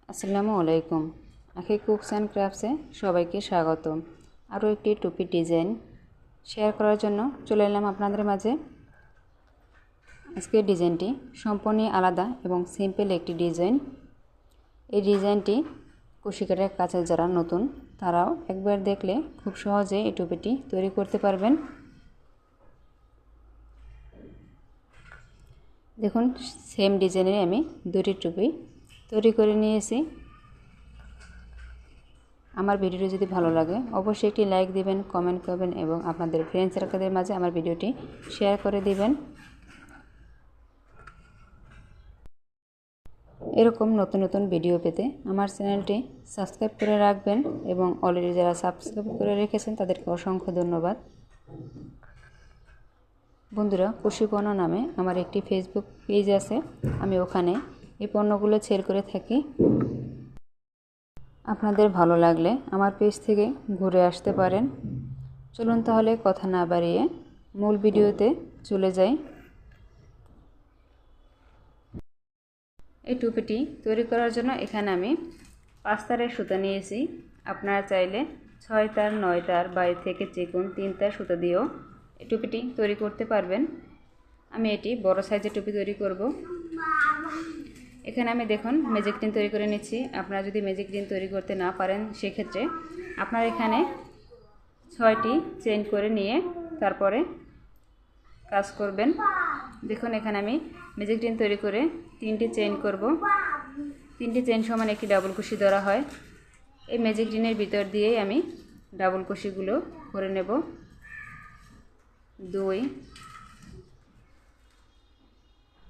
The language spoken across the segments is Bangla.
আসসালামু আলাইকুম। আখি কুকস অ্যান্ড ক্রাফটসে সবাইকে স্বাগতম। আরও একটি টুপির ডিজাইন শেয়ার করার জন্য চলে এলাম আপনাদের মাঝে। আজকের ডিজাইনটি সম্পূর্ণ আলাদা এবং সিম্পল একটি ডিজাইন। এই ডিজাইনটি কুশি কাটার কাছে যারা নতুন তারাও একবার দেখলে খুব সহজে এই টুপিটি তৈরি করতে পারবেন। দেখুন, সেম ডিজাইনের আমি দুটি টুপি তৈরি করে নিয়েছি। আমার ভিডিওটি যদি ভালো লাগে অবশ্যই একটি লাইক দিবেন, কমেন্ট করবেন এবং আপনাদের ফ্রেন্ড সার্কেলের মাঝে আমার ভিডিওটি শেয়ার করে দিবেন। এরকম নতুন নতুন ভিডিও পেতে আমার চ্যানেলটি সাবস্ক্রাইব করে রাখবেন এবং অলরেডি যারা সাবস্ক্রাইব করে রেখেছেন তাদেরকে অসংখ্য ধন্যবাদ। বন্ধুরা, কুশি পণ্য নামে আমার একটি ফেসবুক পেজ আছে, আমি ওখানে এই পণ্যগুলো শেয়ার করে থাকি। আপনাদের ভালো লাগলে আমার পেজ থেকে ঘুরে আসতে পারেন। চলুন তাহলে কথা না বাড়িয়ে মূল ভিডিওতে চলে যাই। এই টুপিটি তৈরি করার জন্য এখানে আমি 5 তারের সুতা নিয়েছি। আপনারা চাইলে 6 তার, 9 তার, বাইরে থেকে চিকন 3 তার সুতা দিয়েও এই টুপিটি তৈরি করতে পারবেন। আমি এটি বড় সাইজের টুপি তৈরি করব। এখানে আমি দেখুন ম্যাজিক রিং তৈরি করে নিচ্ছি। আপনারা যদি ম্যাজিক রিং তৈরি করতে না পারেন সেক্ষেত্রে আপনারা এখানে 6টি চেইন করে নিয়ে তারপরে কাজ করবেন। দেখুন, এখানে আমি ম্যাজিক রিং তৈরি করে 3টি চেইন করব। 3টি চেইন সমান একটি ডাবল কুশি ধরা হয়। এই ম্যাজিক রিংয়ের ভিতর দিয়েই আমি ডাবল কুশিগুলো করে নেব। 2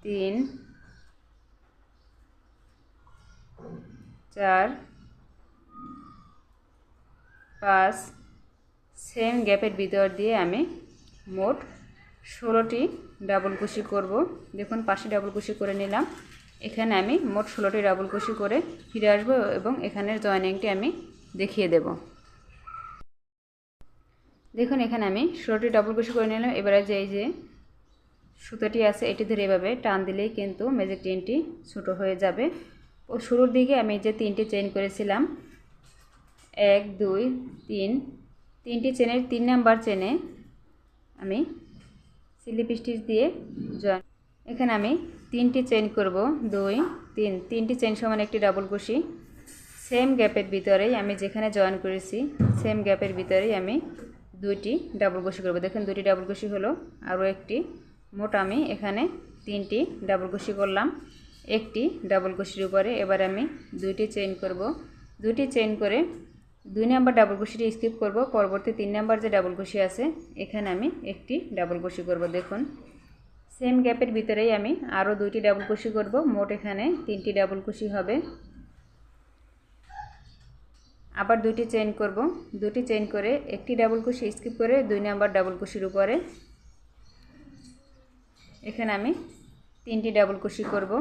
3 4 5 সেম গ্যাপের ভিতর দিয়ে আমি মোট 16টি ডাবল কুশি করব। দেখুন, 5টি ডাবল কুশি করে নিলাম। এখানে আমি মোট 16টি ডাবল কুশি করে ফিরে আসবো এবং এখানের জয়েনিংটি আমি দেখিয়ে দেব। দেখুন, এখানে আমি 16টি ডাবল কুশি করে নিলাম। এবারে যে এই যে সুতোটি আছে এটি ধরে এভাবে টান দিলেই কিন্তু ম্যাজিক রিংটি ছোটো হয়ে যাবে। ও শুরুর দিকে আমি যে 3টি চেইন করেছিলাম 1 2 3, 3টি চেনের 3 নাম্বার চেনে আমি স্লিপ স্টিচ দিয়ে জয়েন। এখানে আমি 3টি চেইন করব। 2 3, 3টি চেইন সমান একটি ডাবল কুশি। সেম গ্যাপের ভিতরেই আমি যেখানে জয়েন করেছি সেম গ্যাপের ভিতরেই আমি 2টি ডাবল কুশি করব। দেখুন, 2টি ডাবল কুশি হলো, আরও একটি। মোট আমি এখানে 3টি ডাবল কুশি করলাম একটি ডাবল কুশির উপরে। এবার আমি 2টি চেইন করব। 2টি চেইন করে 2 নাম্বার ডাবল কুশিটি স্কিপ করব। পরবর্তী 3 নাম্বার যে ডাবল কুশি আছে এখানে আমি একটি ডাবল কুশি করব। দেখুন, সেম গ্যাপের ভিতরেই আমি আরও 2টি ডাবল কুশি করব। মোট এখানে 3টি ডাবল কুশি হবে। আবার 2টি চেইন করব। 2টি চেইন করে একটি ডাবল কুশি স্কিপ করে 2 নাম্বার ডাবল কুশির উপরে এখানে আমি 3টি ডাবল কুশি করব।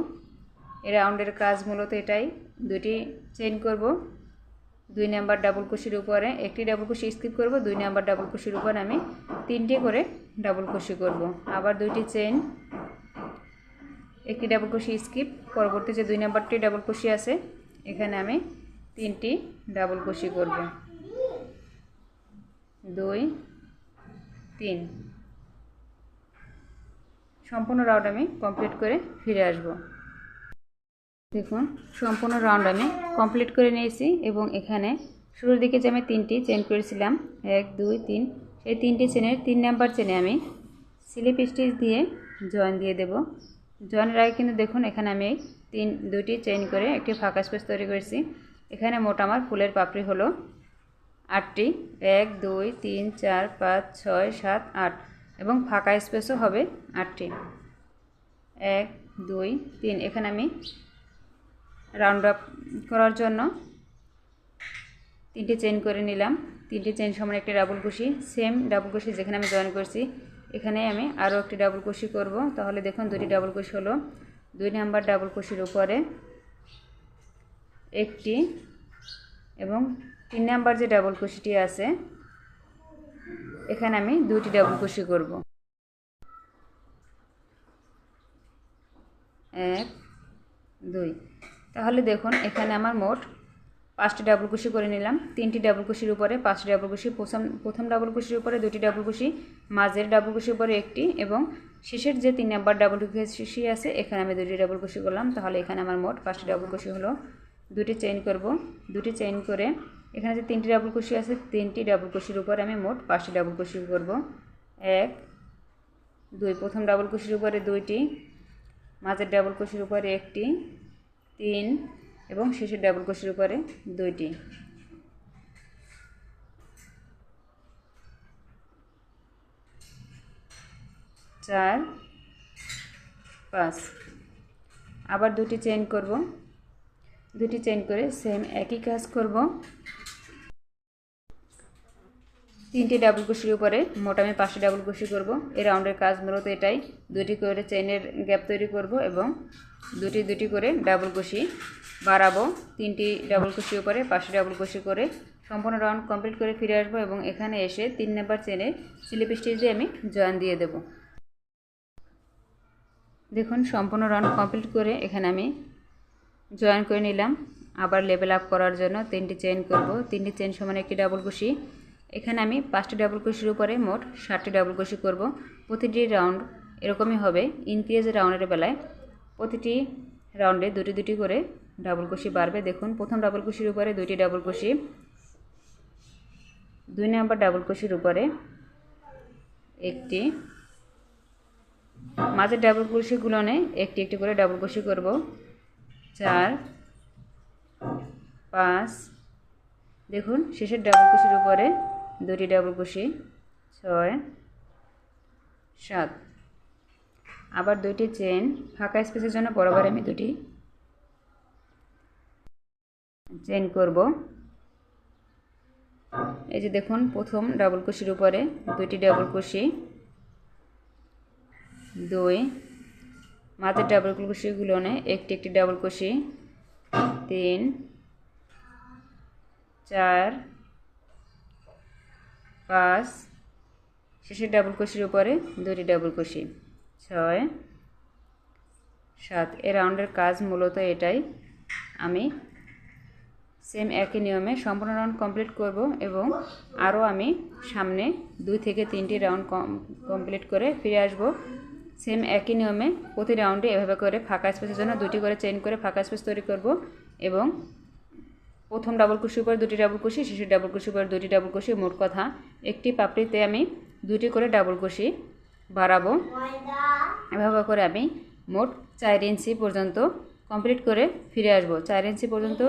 এই রাউন্ডের কাজ মূলত এটাই। 2টি চেইন করব, 2 নাম্বার ডাবল কুশির উপরে একটি ডাবল কুশি স্কিপ করব, 2 নাম্বার ডাবল কুশির উপর আমি 3টি করে ডাবল কুশি করব। আবার 2টি চেইন, একটি ডাবল কুশি স্কিপ, পরবর্তী যে 2 নাম্বারটি ডাবল কুশি আছে এখানে আমি 3টি ডাবল কুশি করব। 2 3, সম্পূর্ণ রাউন্ড আমি কমপ্লিট করে ফিরে আসব। দেখুন, সম্পূর্ণ রাউন্ড আমি কমপ্লিট করে নিয়েছি এবং এখানে শুরুর দিকে যে আমি 3টি চেইন করেছিলাম 1 2 3, সেই 3টি চেনের 3 নাম্বার চেনে আমি স্লিপ স্টিচ দিয়ে জয়েন দিয়ে দেব। জয়েনের আগে কিন্তু দেখুন এখানে আমি 2টি চেইন করে একটি ফাঁকা স্পেস তৈরি করেছি। এখানে মোট আমার ফুলের পাপড়ি হলো 8টি। 1 2 3 4 5 6 7 8 এবং ফাঁকা স্পেসও হবে 8টি। 1 2 3, এখানে আমি রাউন্ড আপ করার জন্য 3টি চেইন করে নিলাম। 3টি চেইন সমান একটি ডাবল কুশি। সেম ডাবল কুশি যেখানে আমি জয়েন করছি এখানে আমি আরও একটি ডাবল কুশি করব। তাহলে দেখুন 2টি ডাবল কুশি হলো। 2 নাম্বার ডাবল কুশির উপরে একটি এবং 3 নাম্বার যে ডাবল কুশিটি আছে এখানে আমি 2টি ডাবল কুশি করব। 1 2, তাহলে দেখুন এখানে আমার মোট 5টি ডাবল কুশি করে নিলাম। 3টি ডাবল কুশির উপরে 5টি ডাবল কুশি, প্রথম ডাবল কুশির উপরে 2টি ডাবল কুশি, মাঝের ডাবল কুশির উপরে 1টি এবং শেষের যে 3 নাম্বার ডাবল কুশি আছে এখানে আমি 2টি ডাবল কুশি করলাম। তাহলে এখানে আমার মোট 5টি ডাবল কুশি হলো। 2টি চেইন করব, 2টি চেইন করে এখানে যে 3টি ডাবল কুশি আছে 3টি ডাবল কুশির উপরে আমি মোট 5টি ডাবল কুশি করব। 1 2, প্রথম ডাবল কুশির উপরে 2টি, মাঝের ডাবল কুশির উপরে 1টি, 3 এবং শেষের ডাবল কুশির উপরে 2টি। 4 5, আবার 2টি চেইন করব, 2টি চেইন করে সেম একই কাজ করব। 3টি ডাবল কুশির উপরে মোট আমি 5টি ডাবল কুশি করব। এই রাউন্ডের কাজ মূলত এটাই, 2টি করে চেইনের গ্যাপ তৈরি করব এবং 2টি করে ডাবল কুশি বাড়াবো। 3টি ডাবল কুশির উপরে 5টি ডাবল কুশি করে সম্পূর্ণ রাউন্ড কমপ্লিট করে ফিরে আসবো এবং এখানে এসে 3 নাম্বার চেইনে স্লিপ স্টিচ দিয়ে আমি জয়েন দিয়ে দেব। দেখুন সম্পূর্ণ রাউন্ড কমপ্লিট করে এখানে আমি জয়েন করে নিলাম। আবার লেভেল আপ করার জন্য 3টি চেইন করব, 3টি চেইন সমান একটি ডাবল কুশি। এখানে আমি 5টি ডাবল কুশির উপরে মোট 7টি ডাবল কুশি করব। প্রতিটি রাউন্ড এরকমই হবে। ইনক্রিজ রাউন্ডের বেলায় প্রতিটি রাউন্ডে 2টি করে ডাবল কুশি বাড়বে। দেখুন প্রথম ডাবল কুশির উপরে 2টি ডাবল কুশি, 2 নাম্বার ডাবল কুশির উপরে 1টি, মাঝের ডাবল কুশিগুলোনে একটি করে ডাবল কুশি করব। 4 5, দেখুন শেষের ডাবল কুশির উপরে 2টি ডাবল কুশি। 6 7, আবার 2টি চেইন, ফাঁকা স্পেসের জন্য বরাবর আমি 2টি চেইন করব। এই যে দেখুন প্রথম ডাবল কুশির উপরে 2টি ডাবল কুশি, 2 মাঝের ডাবল কুশিগুলোনে একটি ডাবল কুশি, 3 4 5, শেষের ডাবল কুশির উপরে 2টি ডাবল কুশি। 6 7, এই রাউন্ডের কাজ মূলত এটাই। আমি সেম একই নিয়মে সম্পূর্ণ রাউন্ড কমপ্লিট করব এবং আরও আমি সামনে 2 থেকে 3টি রাউন্ড কমপ্লিট করে ফিরে আসব। সেম একই নিয়মে প্রতি রাউন্ডে এভাবে করে ফাঁকা স্পেসের জন্য 2টি করে চেইন করে ফাঁকা স্পেস তৈরি করব এবং প্রথম ডাবল কুশির উপর 2টি ডাবল কুশি, শেষের ডাবল কুশির উপর 2টি ডাবল কুশি, মোট কথা একটি পাপড়িতে আমি 2টি করে ডাবল কুশি বাড়াবো। এভাবে করে আমি মোট 4 ইঞ্চি পর্যন্ত কমপ্লিট করে ফিরে আসব। 4 ইঞ্চি পর্যন্ত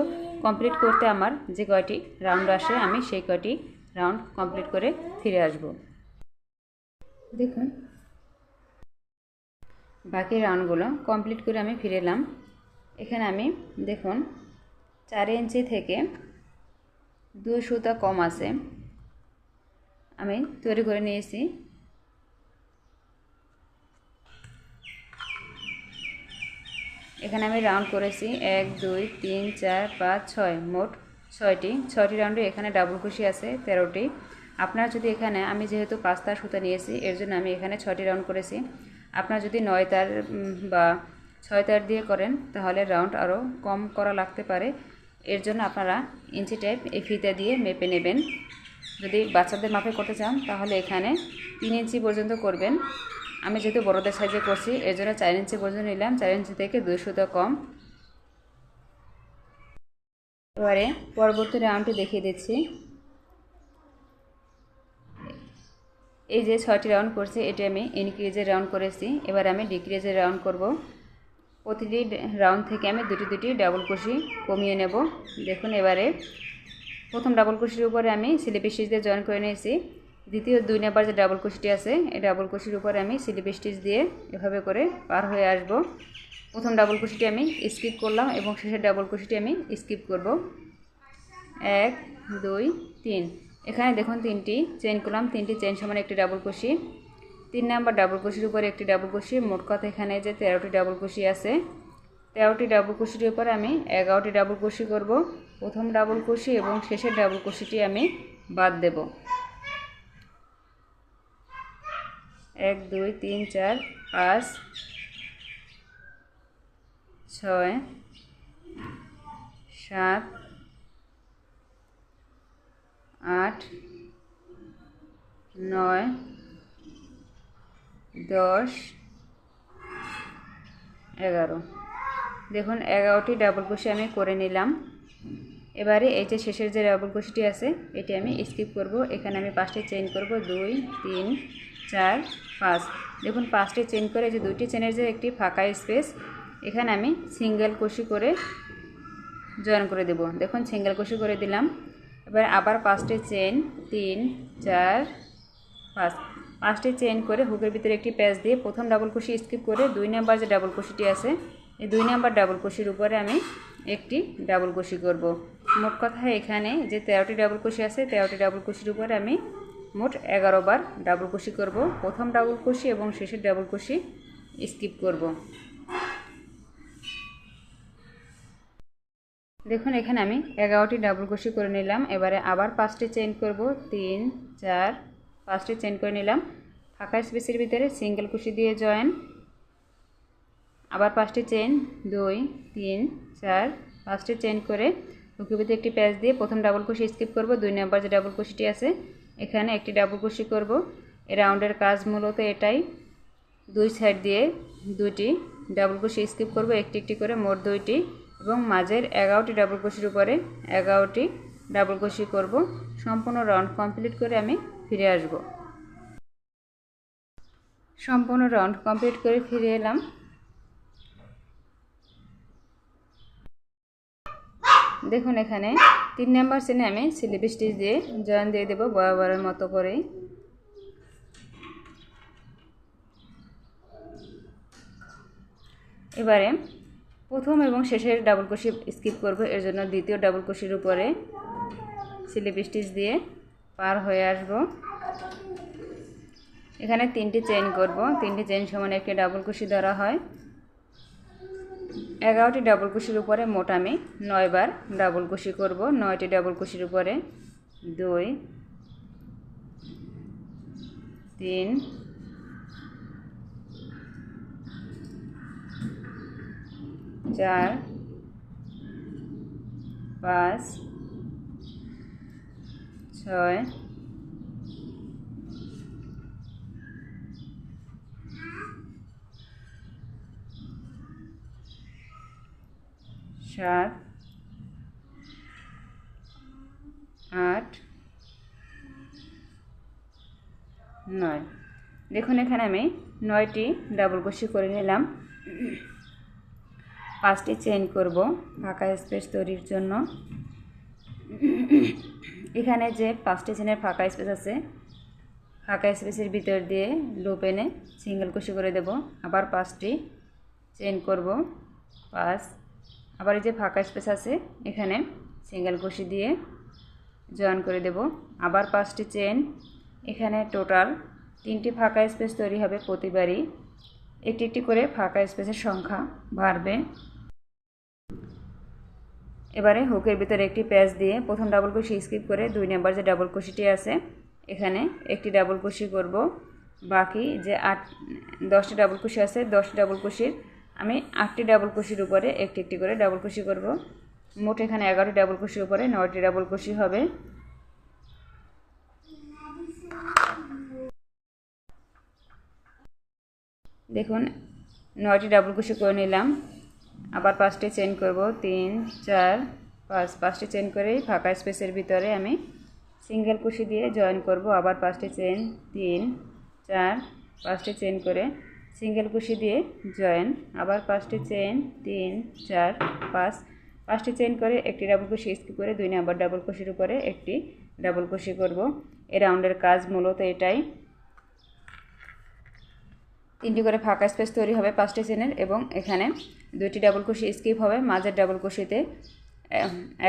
কমপ্লিট করতে আমার যে কয়টি রাউন্ড আসে আমি সেই কয়টি রাউন্ড কমপ্লিট করে ফিরে আসব। দেখুন বাকি রাউন্ডগুলো কমপ্লিট করে আমি ফিরে এলাম। এখানে আমি দেখুন 4 ইঞ্চি থেকে 2 সুতা কম আছে আমি তৈরি করে নিয়েছি। এখানে আমি রাউন্ড করেছি 1 2 3 4 5 6, মোট 6টি রাউন্ডে এখানে ডাবল কুশি আছে 13টি। আপনারা যদি এখানে আমি যেহেতু 5 তার সুতা নিয়েছি এর জন্য আমি এখানে 6টি রাউন্ড করেছি। আপনারা যদি 9 তার বা 6 তার দিয়ে করেন তাহলে রাউন্ড আরও কম করা লাগতে পারে। এর জন্য আপনারা ইঞ্চি টাইপ এই ফিতা দিয়ে মেপে নেবেন। যদি বাচ্চাদের মাপে করতে চান তাহলে এখানে 3 ইঞ্চি পর্যন্ত করবেন। আমি যেহেতু বড়দের সাইজে করছি এর জন্য 4 ইঞ্চি পর্যন্ত নিলাম, 4 ইঞ্চি থেকে 2 সুতা কম। এবারে পরবর্তী রাউন্ডটি দেখিয়ে দিচ্ছি। এই যে 6টি রাউন্ড করছি এটি আমি ইনক্রিজের রাউন্ড করেছি। এবার আমি ডিক্রিজের রাউন্ড করব। প্রতিটি রাউন্ড থেকে আমি 2টি ডাবল কুশি কমিয়ে নেব। দেখুন এবারে প্রথম ডাবল কুশির উপরে আমি স্লিপ স্টিচ দিয়ে জয়েন করে নিয়েছি। দ্বিতীয় 2 নাম্বার যে ডাবল কুশিটি আছে এই ডাবল কুশির উপরে আমি স্লিপ স্টিচ দিয়ে এভাবে করে পার হয়ে আসব। প্রথম ডাবল কুশিটি আমি স্কিপ করলাম এবং শেষের ডাবল কুশিটি আমি স্কিপ করব। 1 2 3, এখানে দেখুন 3টি চেইন করলাম, 3টি চেইন সমান একটি ডাবল কুশি। 3 নাম্বার ডাবল কুশির উপরে একটি ডাবল কুশি, মোট কথা এখানে যে 13টি ডাবল কুশি আছে। 13টি ডাবল কুশির উপরে আমি 11টি ডাবল কুশি করব। প্রথম ডাবল কুশি এবং শেষের ডাবল কুশিটি আমি বাদ দেব। 1 2 3 4 5 6 7 8 9 10 11। দেখুন 11টি ডাবল ক্রোশে আমি করে নিলাম। এবারে এই যে শেষের যে ডাবল ক্রোশটি আছে এটি আমি স্কিপ করব। এখানে আমি 5টি চেইন করব, 2 3 4 5। দেখুন 5টি চেইন করে যে 2টি চেনের যে একটি ফাঁকা স্পেস এখানে আমি সিঙ্গেল ক্রোশে করে জয়েন করে দেব। দেখুন সিঙ্গেল ক্রোশে করে দিলাম। এবার আবার 5টি চেইন, 3 4 5। 5টি চেইন করে হুকের ভিতরে একটি প্যাচ দিয়ে প্রথম ডাবল ক্রোশে স্কিপ করে 2 নাম্বার যে ডাবল ক্রোশটি আছে এই 2 নাম্বার ডাবল ক্রোশের উপরে আমি একটি ডাবল ক্রোশে করব। মোট কথা এখানে যে 13টি ডাবল ক্রোশে আছে 13টি ডাবল ক্রোশের উপরে আমি মোট 11 বার ডাবল ক্রোশে করব। প্রথম ডাবল ক্রোশে এবং শেষের ডাবল ক্রোশে স্কিপ করব। দেখুন এখানে আমি 11টি ডাবল ক্রোশে করে নিলাম। এবারে আবার 5টি চেইন করব, 3 4 5টি চেইন করে নিলাম। ফাঁকা স্পেসের ভিতরে সিঙ্গেল ক্রোশে দিয়ে জয়েন। আবার 5টি চেইন, 2 3 4 5টি চেইন করে হুকের ভিতরে একটি প্যাচ দিয়ে প্রথম ডাবল ক্রোশে স্কিপ করব। 2 নাম্বার যে ডাবল ক্রোশটি আছে এখানে একটি ডাবল ক্রোশে করব। এই রাউন্ডের কাজ মূলত এটাই। 2 সাইড দিয়ে 2টি ডাবল ক্রোশে স্কিপ করব, একটি একটি করে, মোট 2টি, এবং মাঝের 11টি ডাবল ক্রোশের উপরে 11টি ডাবল ক্রোশে করব। সম্পূর্ণ রাউন্ড কমপ্লিট করে আমি ফিরে আসব। সম্পূর্ণ রাউন্ড কমপ্লিট করে ফিরে এলাম। দেখুন এখানে 3 নাম্বার চেনে আমি স্লিপ স্টিচ দিয়ে জয়েন দিয়ে দেব বরাবরের মতো করে। এবারে প্রথম এবং শেষের ডাবল ক্রোশে স্কিপ করব, এর জন্য দ্বিতীয় ডাবল ক্রোশের উপরে স্লিপ স্টিচ দিয়ে পার হয়ে আসব। এখানে 3টি চেইন করব, 3টি চেইন সমান একটি ডাবল ক্রোশে ধরা হয়। 11টি ডাবল ক্রোশের উপরে মোট আমি 9 বার ডাবল ক্রোশে করব। 9টি ডাবল ক্রোশের উপরে 2 3 4 5 6 7 8 9। দেখুন এখানে আমি 9টি ডাবল ক্রোশে করে নিলাম। 5টি চেইন করব ফাঁকা স্পেস তৈরির জন্য। এখানে যে 5টি চেনের ফাঁকা স্পেস আছে ফাঁকা স্পেসের ভিতর দিয়ে লুপ এনে সিঙ্গেল ক্রোশে করে দেব। আবার 5টি চেইন করব, 5। আবার এই যে ফাঁকা স্পেস আছে এখানে সিঙ্গেল ক্রোশে দিয়ে জয়েন করে দেব। আবার 5টি চেইন। এখানে টোটাল 3টি ফাঁকা স্পেস তৈরি হবে। প্রতিবারই একটি একটি করে ফাঁকা স্পেসের সংখ্যা বাড়বে। এবারে হুকের ভিতরে একটি প্যাচ দিয়ে প্রথম ডাবল ক্রোশে স্কিপ করে 2 নাম্বার যে ডাবল ক্রোশেটি আছে এখানে একটি ডাবল ক্রোশে করব। বাকি যে 10টি ডাবল ক্রোশে আছে 10টি ডাবল ক্রোশের আমি 8টি ডাবল ক্রোশের উপরে একটি একটি করে ডাবল ক্রোশে করব। মোট এখানে 11টি ডাবল ক্রোশের উপরে 9টি ডাবল ক্রোশে হবে। দেখুন 9টি ডাবল ক্রোশে করে নিলাম। আবার 5টি চেইন করব, 3 4 5। 5টি চেইন করে ফাঁকা স্পেসের ভিতরে আমি সিঙ্গেল ক্রোশে দিয়ে জয়েন করব। আবার 5টি চেইন, 3 4 5টি চেইন করে সিঙ্গেল ক্রোশে দিয়ে জয়েন। আবার 5টি চেইন, 3 4 5। 5টি চেইন করে একটি ডাবল ক্রোশে স্কিপ করে 2 নাম্বার ডাবল ক্রোশের উপরে একটি ডাবল ক্রোশে করব। এই রাউন্ডের কাজ মূলত এটাই। 3টি করে ফাঁকা স্পেস তৈরি হবে 5টি চেনের, এবং এখানে 2টি ডাবল ক্রোশে স্কিপ হবে। মাঝের ডাবল ক্রোশেতে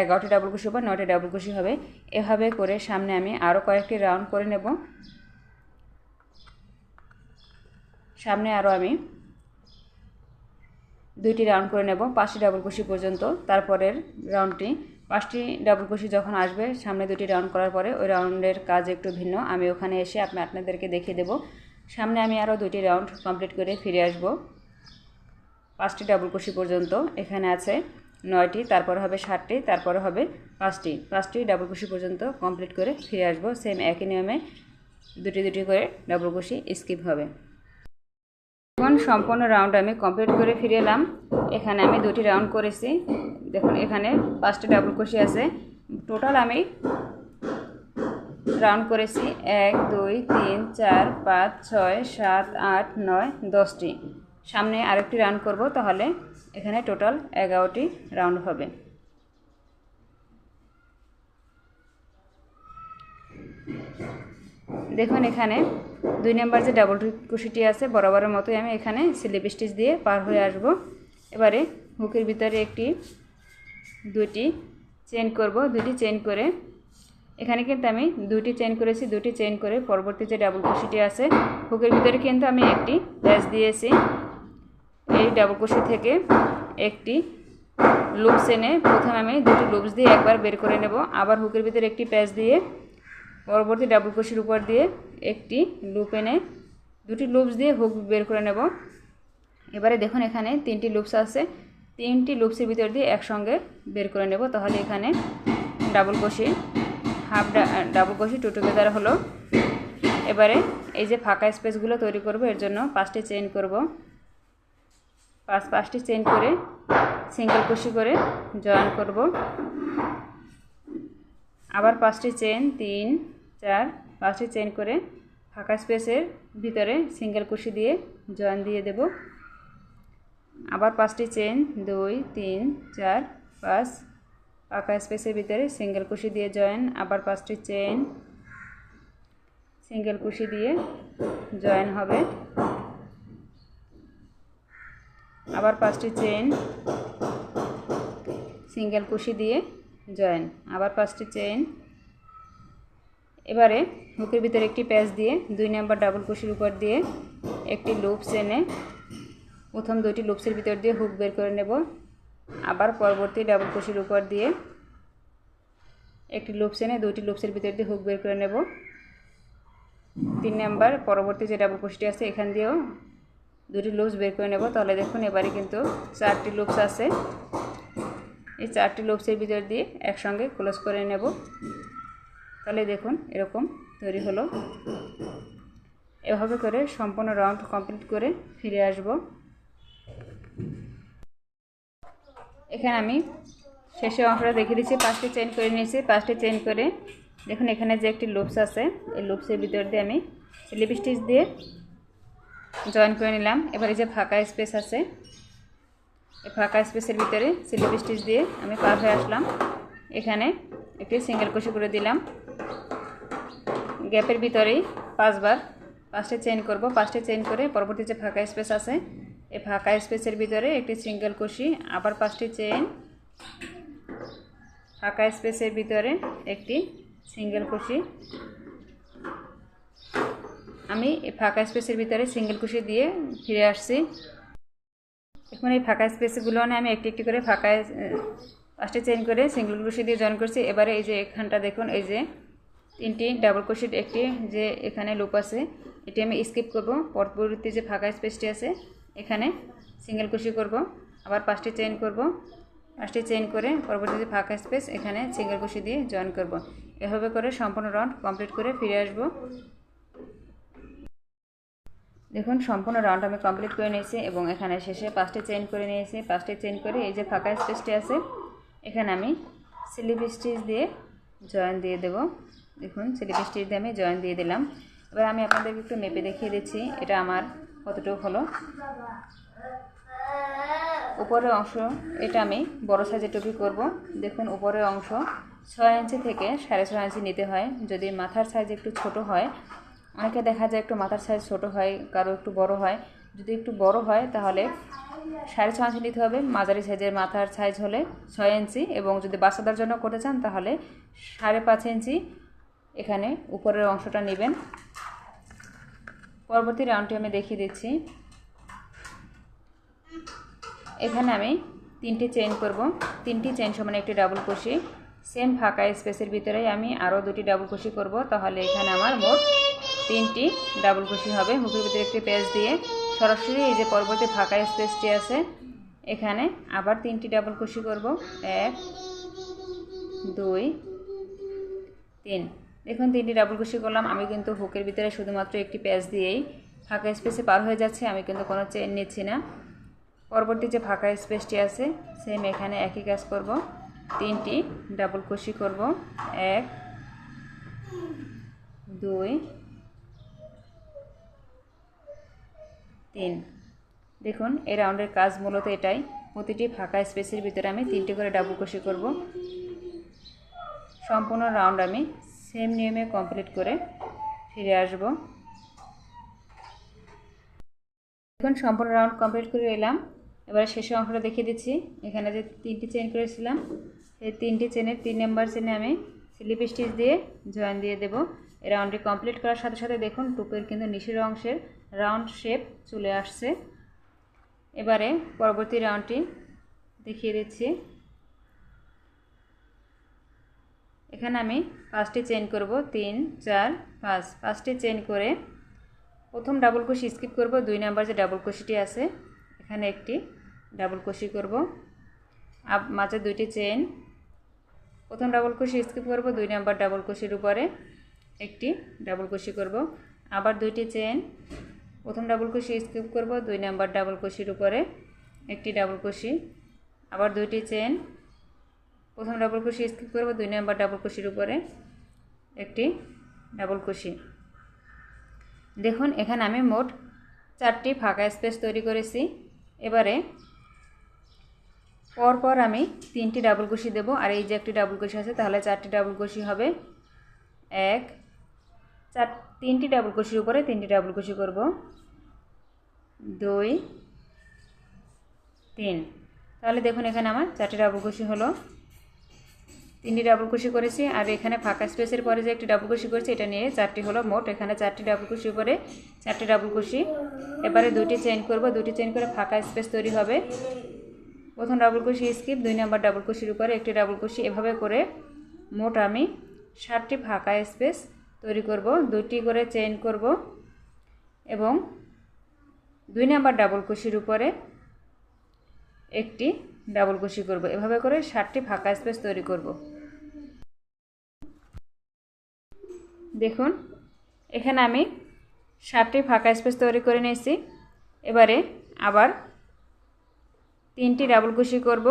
11টি ডাবল ক্রোশে বা 9টি ডাবল ক্রোশে হবে। এভাবে করে সামনে আমি আরও কয়েকটি রাউন্ড করে নেব। সামনে আরও আমি 2টি রাউন্ড করে নেব 5টি ডাবল ক্রোশে পর্যন্ত। তারপরের রাউন্ডটি 5টি ডাবল ক্রোশে যখন আসবে সামনে 2টি রাউন্ড করার পরে ওই রাউন্ডের কাজ একটু ভিন্ন। আমি ওখানে এসে আপনাদেরকে দেখিয়ে দেব। সামনে আমি আরও 2টি রাউন্ড কমপ্লিট করে ফিরে আসব 5টি ডাবল ক্রোশে পর্যন্ত। এখানে আছে 9টি, তারপরে হবে 7টি, তারপরে হবে 5টি ডাবল কুশি পর্যন্ত কমপ্লিট করে ফিরে আসব। সেম একই নিয়মে দুটি করে ডাবল কুশি স্কিপ হবে। এখন সম্পূর্ণ রাউন্ড আমি কমপ্লিট করে ফিরে এলাম। এখানে আমি 2টি রাউন্ড করেছি। দেখুন এখানে 5টি ডাবল কুশি আছে। টোটাল আমি রাউন্ড করেছি 1 2 3 4 5 6 7 8 9 10টি। সামনে আরেকটি রাউন্ড করব, তাহলে এখানে টোটাল 11টি রাউন্ড হবে। দেখুন এখানে 2 নম্বর যে ডাবল কুশিটি আছে বরাবরের মতোই আমি এখানে স্লিপ স্টিচ দিয়ে পার হয়ে আসব। এবারে হুকের ভিতরে দুটি চেইন করব। 2টি চেইন করে এখানে কিন্তু আমি 2টি চেইন করেছি। 2টি চেইন করে পরবর্তী যে ডাবল কুশিটি আছে হুকের ভিতরে কিন্তু আমি একটি প্যাচ দিয়েছি। এই ডাবল কুশি থেকে একটি লুপস এনে প্রথমে আমি 2টি লুপস দিয়ে একবার বের করে নেব। আবার হুকের ভিতরে একটি প্যাচ দিয়ে পরবর্তী ডাবল কুশির উপর দিয়ে একটি লুপ এনে 2টি লুপস দিয়ে হুক বের করে নেব। এবারে দেখুন এখানে 3টি লুপস আছে। 3টি লুপসের ভিতর দিয়ে একসঙ্গে বের করে নেব, তাহলে এখানে ডাবল কুশি ডাবল কুশি টু টুগেদার হলো। এবারে এই যে ফাঁকা স্পেসগুলো তৈরি করব, এর জন্য 5টি চেইন করব। 5টি চেইন করে সিঙ্গেল কুশি করে জয়েন করব। আবার 5টি চেইন 3 4 5টি চেইন করে ফাঁকা স্পেসের ভিতরে সিঙ্গেল কুশি দিয়ে জয়েন দিয়ে দেব। আবার 5টি চেইন 2 3 4 5 ফাঁকা স্পেসের ভিতরে সিঙ্গেল কুশি দিয়ে জয়েন। আবার 5টি চেইন সিঙ্গেল কুশি দিয়ে জয়েন হবে। আবার 5টি চেইন সিঙ্গেল কুশি দিয়ে জয়েন। আবার 5টি চেইন। এবারে হুকের ভিতরে একটি প্যাচ দিয়ে 2 নম্বর ডাবল কুশির উপর দিয়ে একটি লুপস এনে প্রথম 2টি লুপসের ভিতর দিয়ে হুক বের করে নেব। আবার পরবর্তী ডাবল কুশির উপর দিয়ে একটি লুপস এনে 2টি লুপসের ভিতর দিয়ে হুক বের করে নেব। 3 নম্বর পরবর্তী যে ডাবল কুশিটি আছে এখান দিয়েও 2টি লুপস বের করে নেব। তাহলে দেখুন এবারে কিন্তু 4টি লুপস আছে। এই 4টি লুপসের ভিতর দিয়ে একসঙ্গে ক্লোজ করে নেব। তাহলে দেখুন এরকম তৈরি হলো। এভাবে করে সম্পূর্ণ রাউন্ড কমপ্লিট করে ফিরে আসব। এখানে আমি শেষের অংশটা দেখিয়ে দিচ্ছি। 5টি চেইন করে নিয়েছি। 5টি চেইন করে দেখুন এখানে যে একটি লুপস আছে এই লুপসের ভিতর দিয়ে আমি স্লিপ স্টিচ দিয়ে জয়েন করে নিলাম। এবারে যে ফাঁকা স্পেস আছে এই ফাঁকা স্পেসের ভিতরে স্লিপ স্টিচ দিয়ে আমি পার হয়ে আসলাম। এখানে একটি সিঙ্গেল কুশি করে দিলাম। গ্যাপের ভিতরেই 5বার 5টি চেইন করব। 5টি চেইন করে পরবর্তী যে ফাঁকা স্পেস আছে এই ফাঁকা স্পেসের ভিতরে একটি সিঙ্গেল কুশি। আবার 5টি চেইন ফাঁকা স্পেসের ভিতরে একটি সিঙ্গেল কুশি। আমি এই ফাঁকা স্পেসের ভিতরে সিঙ্গেল কুশি দিয়ে ফিরে আসছি। এখন এই ফাঁকা স্পেসগুলো আমি একটি করে 5টি চেইন করে সিঙ্গেল কুশি দিয়ে জয়েন করছি। এবারে এই যে এখানটা দেখুন এই যে 3টি ডাবল কুশির একটি যে এখানে লুপ আছে এটি আমি স্কিপ করব। পরবর্তী যে ফাঁকা স্পেসটি আছে এখানে সিঙ্গেল কুশি করব। আবার 5টি চেইন করব। 5টি চেইন করে পরবর্তী যে ফাঁকা স্পেস এখানে সিঙ্গেল কুশি দিয়ে জয়েন করব। এভাবে করে সম্পূর্ণ রাউন্ড কমপ্লিট করে ফিরে আসব। দেখুন সম্পূর্ণ রাউন্ড আমি কমপ্লিট করে নিয়েছি এবং এখানে শেষে 5টি চেইন করে নিয়েছি। 5টি চেইন করে এই যে ফাঁকা স্পেসটি আছে এখানে আমি স্লিপ স্টিচ দিয়ে জয়েন দিয়ে দেব। দেখুন স্লিপ স্টিচ দিয়ে আমি জয়েন দিয়ে দিলাম। এবার আমি আপনাদেরকে একটু মেপে দেখিয়ে দিচ্ছি এটা আমার কতটুকু হলো। উপরের অংশ এটা আমি বড় সাইজের টুপি করব। দেখুন উপরের অংশ 6 ইঞ্চি থেকে 6.5 ইঞ্চি নিতে হয়। যদি মাথার সাইজ একটু ছোট হয়, অনেকে দেখা যায় একটু মাথার সাইজ ছোট হয়, কারো একটু বড় হয়। যদি একটু বড় হয় তাহলে 6.5 ইঞ্চি নিতে হবে। মাঝারি সাইজের মাথার সাইজ হলে 6 ইঞ্চি এবং যদি বাচ্চাদের জন্য করতে চান তাহলে 5.5 ইঞ্চি এখানে উপরের অংশটা নেবেন। পরবর্তী রাউন্ডটি আমি দেখিয়ে দিচ্ছি। এখানে আমি 3টি চেইন করব। 3টি চেইন সমান একটি ডাবল কুশি। সেম ফাঁকা স্পেসের ভিতরে আমি আরও 2টি ডাবল কুশি করব। তাহলে এখানে আমার মোট 3টি ডাবল কুশি হবে। হুকের ভিতরে একটি প্যাচ দিয়ে সরাসরি এই যে পরবর্তী ফাঁকা স্পেসটি আছে এখানে আবার 3টি ডাবল কুশি করব, 1 2 3। দেখুন 3টি ডাবল কুশি করলাম। আমি কিন্তু হুকের ভিতরে শুধুমাত্র একটি প্যাচ দিয়েই ফাঁকা স্পেসে পার হয়ে যাচ্ছে, আমি কিন্তু কোনো চেন নিচ্ছি না। পরবর্তী যে ফাঁকা স্পেসটি আছে সেম এখানে একই কাজ করব, 3টি ডাবল কুশি করব, 1 2 3। দেখুন এই রাউন্ডের কাজ মূলত এটাই, প্রতিটি ফাঁকা স্পেসের ভিতরে আমি 3টি করে ডাবল কুশি করব। সম্পূর্ণ রাউন্ড আমি সেম নিয়মে কমপ্লিট করে ফিরে আসব। দেখুন সম্পূর্ণ রাউন্ড কমপ্লিট করে এলাম। এবারে শেষের অংশটা দেখিয়ে দিচ্ছি। এখানে যে 3টি চেইন করেছিলাম এই 3টি চেনের 3 নাম্বার চেনে আমি স্লিপ স্টিচ দিয়ে জয়েন দিয়ে দেব। এই রাউন্ডটি কমপ্লিট করার সাথে সাথে দেখুন টুপের কিন্তু নিচের অংশের রাউন্ড শেপ চলে আসছে। এবারে পরবর্তী রাউন্ডটি দেখিয়ে দিচ্ছি। এখানে আমি 5টি চেইন করব, 3 4 5। 5টি চেইন করে প্রথম ডাবল কুশি স্কিপ করব, 2 নাম্বার যে ডাবল কুশিটি আছে এখানে একটি ডাবল কুশি করব, মাঝে 2টি চেইন, প্রথম ডাবল কুশি স্কিপ করব, 2 নাম্বার ডাবল কুশির উপরে একটি ডাবল কুশি করব, আবার 2টি চেইন, প্রথম ডাবল কুশি স্কিপ করব, 2 নাম্বার ডাবল কুশির উপরে একটি ডাবল কুশি, আবার 2টি চেইন, প্রথম ডাবল কুশি স্কিপ করব, 2 নাম্বার ডাবল কুশির উপরে একটি ডাবল কুশি। দেখুন এখানে আমি মোট 4টি ফাঁকা স্পেস তৈরি করেছি। এবারে পরপর আমি 3টি ডাবল কুশি দেব, আর এই যে একটি ডাবল কুশি আছে তাহলে 4টি ডাবল কুশি হবে। 3টি ডাবল কুশির উপরে 3টি ডাবল কুশি করব, 2 3। তাহলে দেখুন এখানে আমার 4টি ডাবল কুশি হলো, 3টি ডাবল কুশি করেছি, আর এখানে ফাঁকা স্পেসের পরে যে একটি ডাবল কুশি করেছি এটা নিয়ে 4টি হলো মোট। এখানে 4টি ডাবল কুশির উপরে 4টি ডাবল কুশি। এবারে 2টি চেইন করব, 2টি চেইন করে ফাঁকা স্পেস তৈরি হবে, প্রথম ডাবল কুশি স্কিপ, 2 নাম্বার ডাবল কুশির উপরে একটি ডাবল কুশি। এভাবে করে মোট আমি 7টি ফাঁকা স্পেস তৈরি করব, 2টি করে চেইন করব এবং 2 নাম্বার ডাবল কুশির উপরে একটি ডাবল কুশি করব। এভাবে করে 7টি ফাঁকা স্পেস তৈরি করব। দেখুন এখানে আমি 7টি ফাঁকা স্পেস তৈরি করে নিয়েছি। এবারে আবার 3টি ডাবল কুশি করব,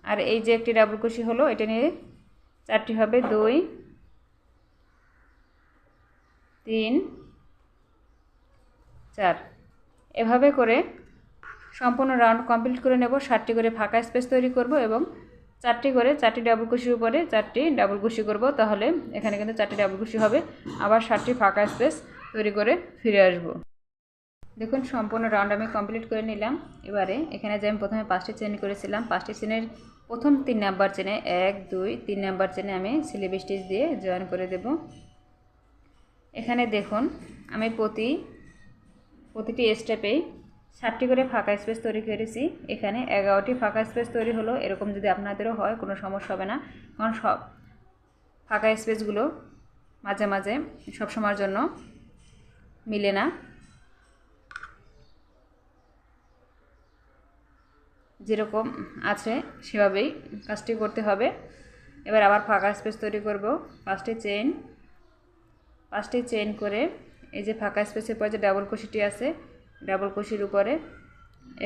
আর এই যে একটি ডাবল কুশি হলো এটা নিয়ে 4টি হবে, 2 3 4। এভাবে করে সম্পূর্ণ রাউন্ড কমপ্লিট করে নেব। 7টি করে ফাঁকা স্পেস তৈরি করব এবং 4টি ডাবল কুশির উপরে 4টি ডাবল কুশি করব, তাহলে এখানে কিন্তু 4টি ডাবল কুশি হবে। আবার 7টি ফাঁকা স্পেস তৈরি করে ফিরে আসব। দেখুন সম্পূর্ণ রাউন্ড আমি কমপ্লিট করে নিলাম। এবারে এখানে যে আমি প্রথমে 5টি চেইন করেছিলাম 5টি চেনের প্রথম 3 নাম্বার চেনে 1 2 3 নাম্বার চেনে আমি স্লিপ স্টিচ দিয়ে জয়েন করে দেব। এখানে দেখুন আমি প্রতিটি স্টেপেই 7টি করে ফাঁকা স্পেস তৈরি করেছি। এখানে 11টি ফাঁকা স্পেস তৈরি হলো। এরকম যদি আপনাদেরও হয় কোনো সমস্যা হবে না, কারণ সব ফাঁকা স্পেসগুলো মাঝে মাঝে সব সময়ের জন্য মিলে না। যেরকম আছে সেভাবেই কাজটি করতে হবে। এবার আবার ফাঁকা স্পেস তৈরি করব, 5টি চেইন করে এই যে ফাঁকা স্পেসের পর যে ডাবল কুশিটি আছে ডাবল কুশির উপরে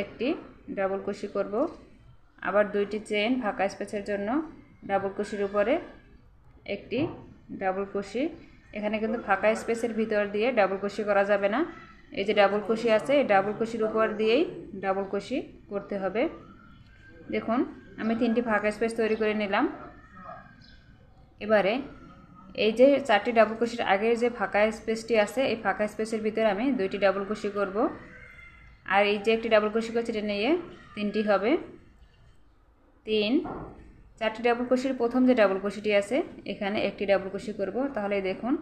একটি ডাবল কুশি করব, আবার 2টি চেইন ফাঁকা স্পেসের জন্য ডাবল কুশির উপরে একটি ডাবল কুশি। এখানে কিন্তু ফাঁকা স্পেসের ভিতর দিয়ে ডাবল কুশি করা যাবে না, এই যে ডাবল কুশি আছে এই ডাবল কুশির উপর দিয়েই ডাবল কুশি করতে হবে। দেখুন আমি 3টি ফাঁকা স্পেস তৈরি করে নিলাম। এবারে এই যে 4টি ডাবল কুশির আগের যে ফাঁকা স্পেসটি আছে এই ফাঁকা স্পেসের ভিতরে আমি 2টি ডাবল কুশি করব, আর এই যে একটি ডাবল কুশি করছি এটা নিয়ে 3টি হবে, 3। 4টি ডাবল কুশির প্রথম যে ডাবল কুশিটি আছে এখানে একটি ডাবল কুশি করব, তাহলে দেখুন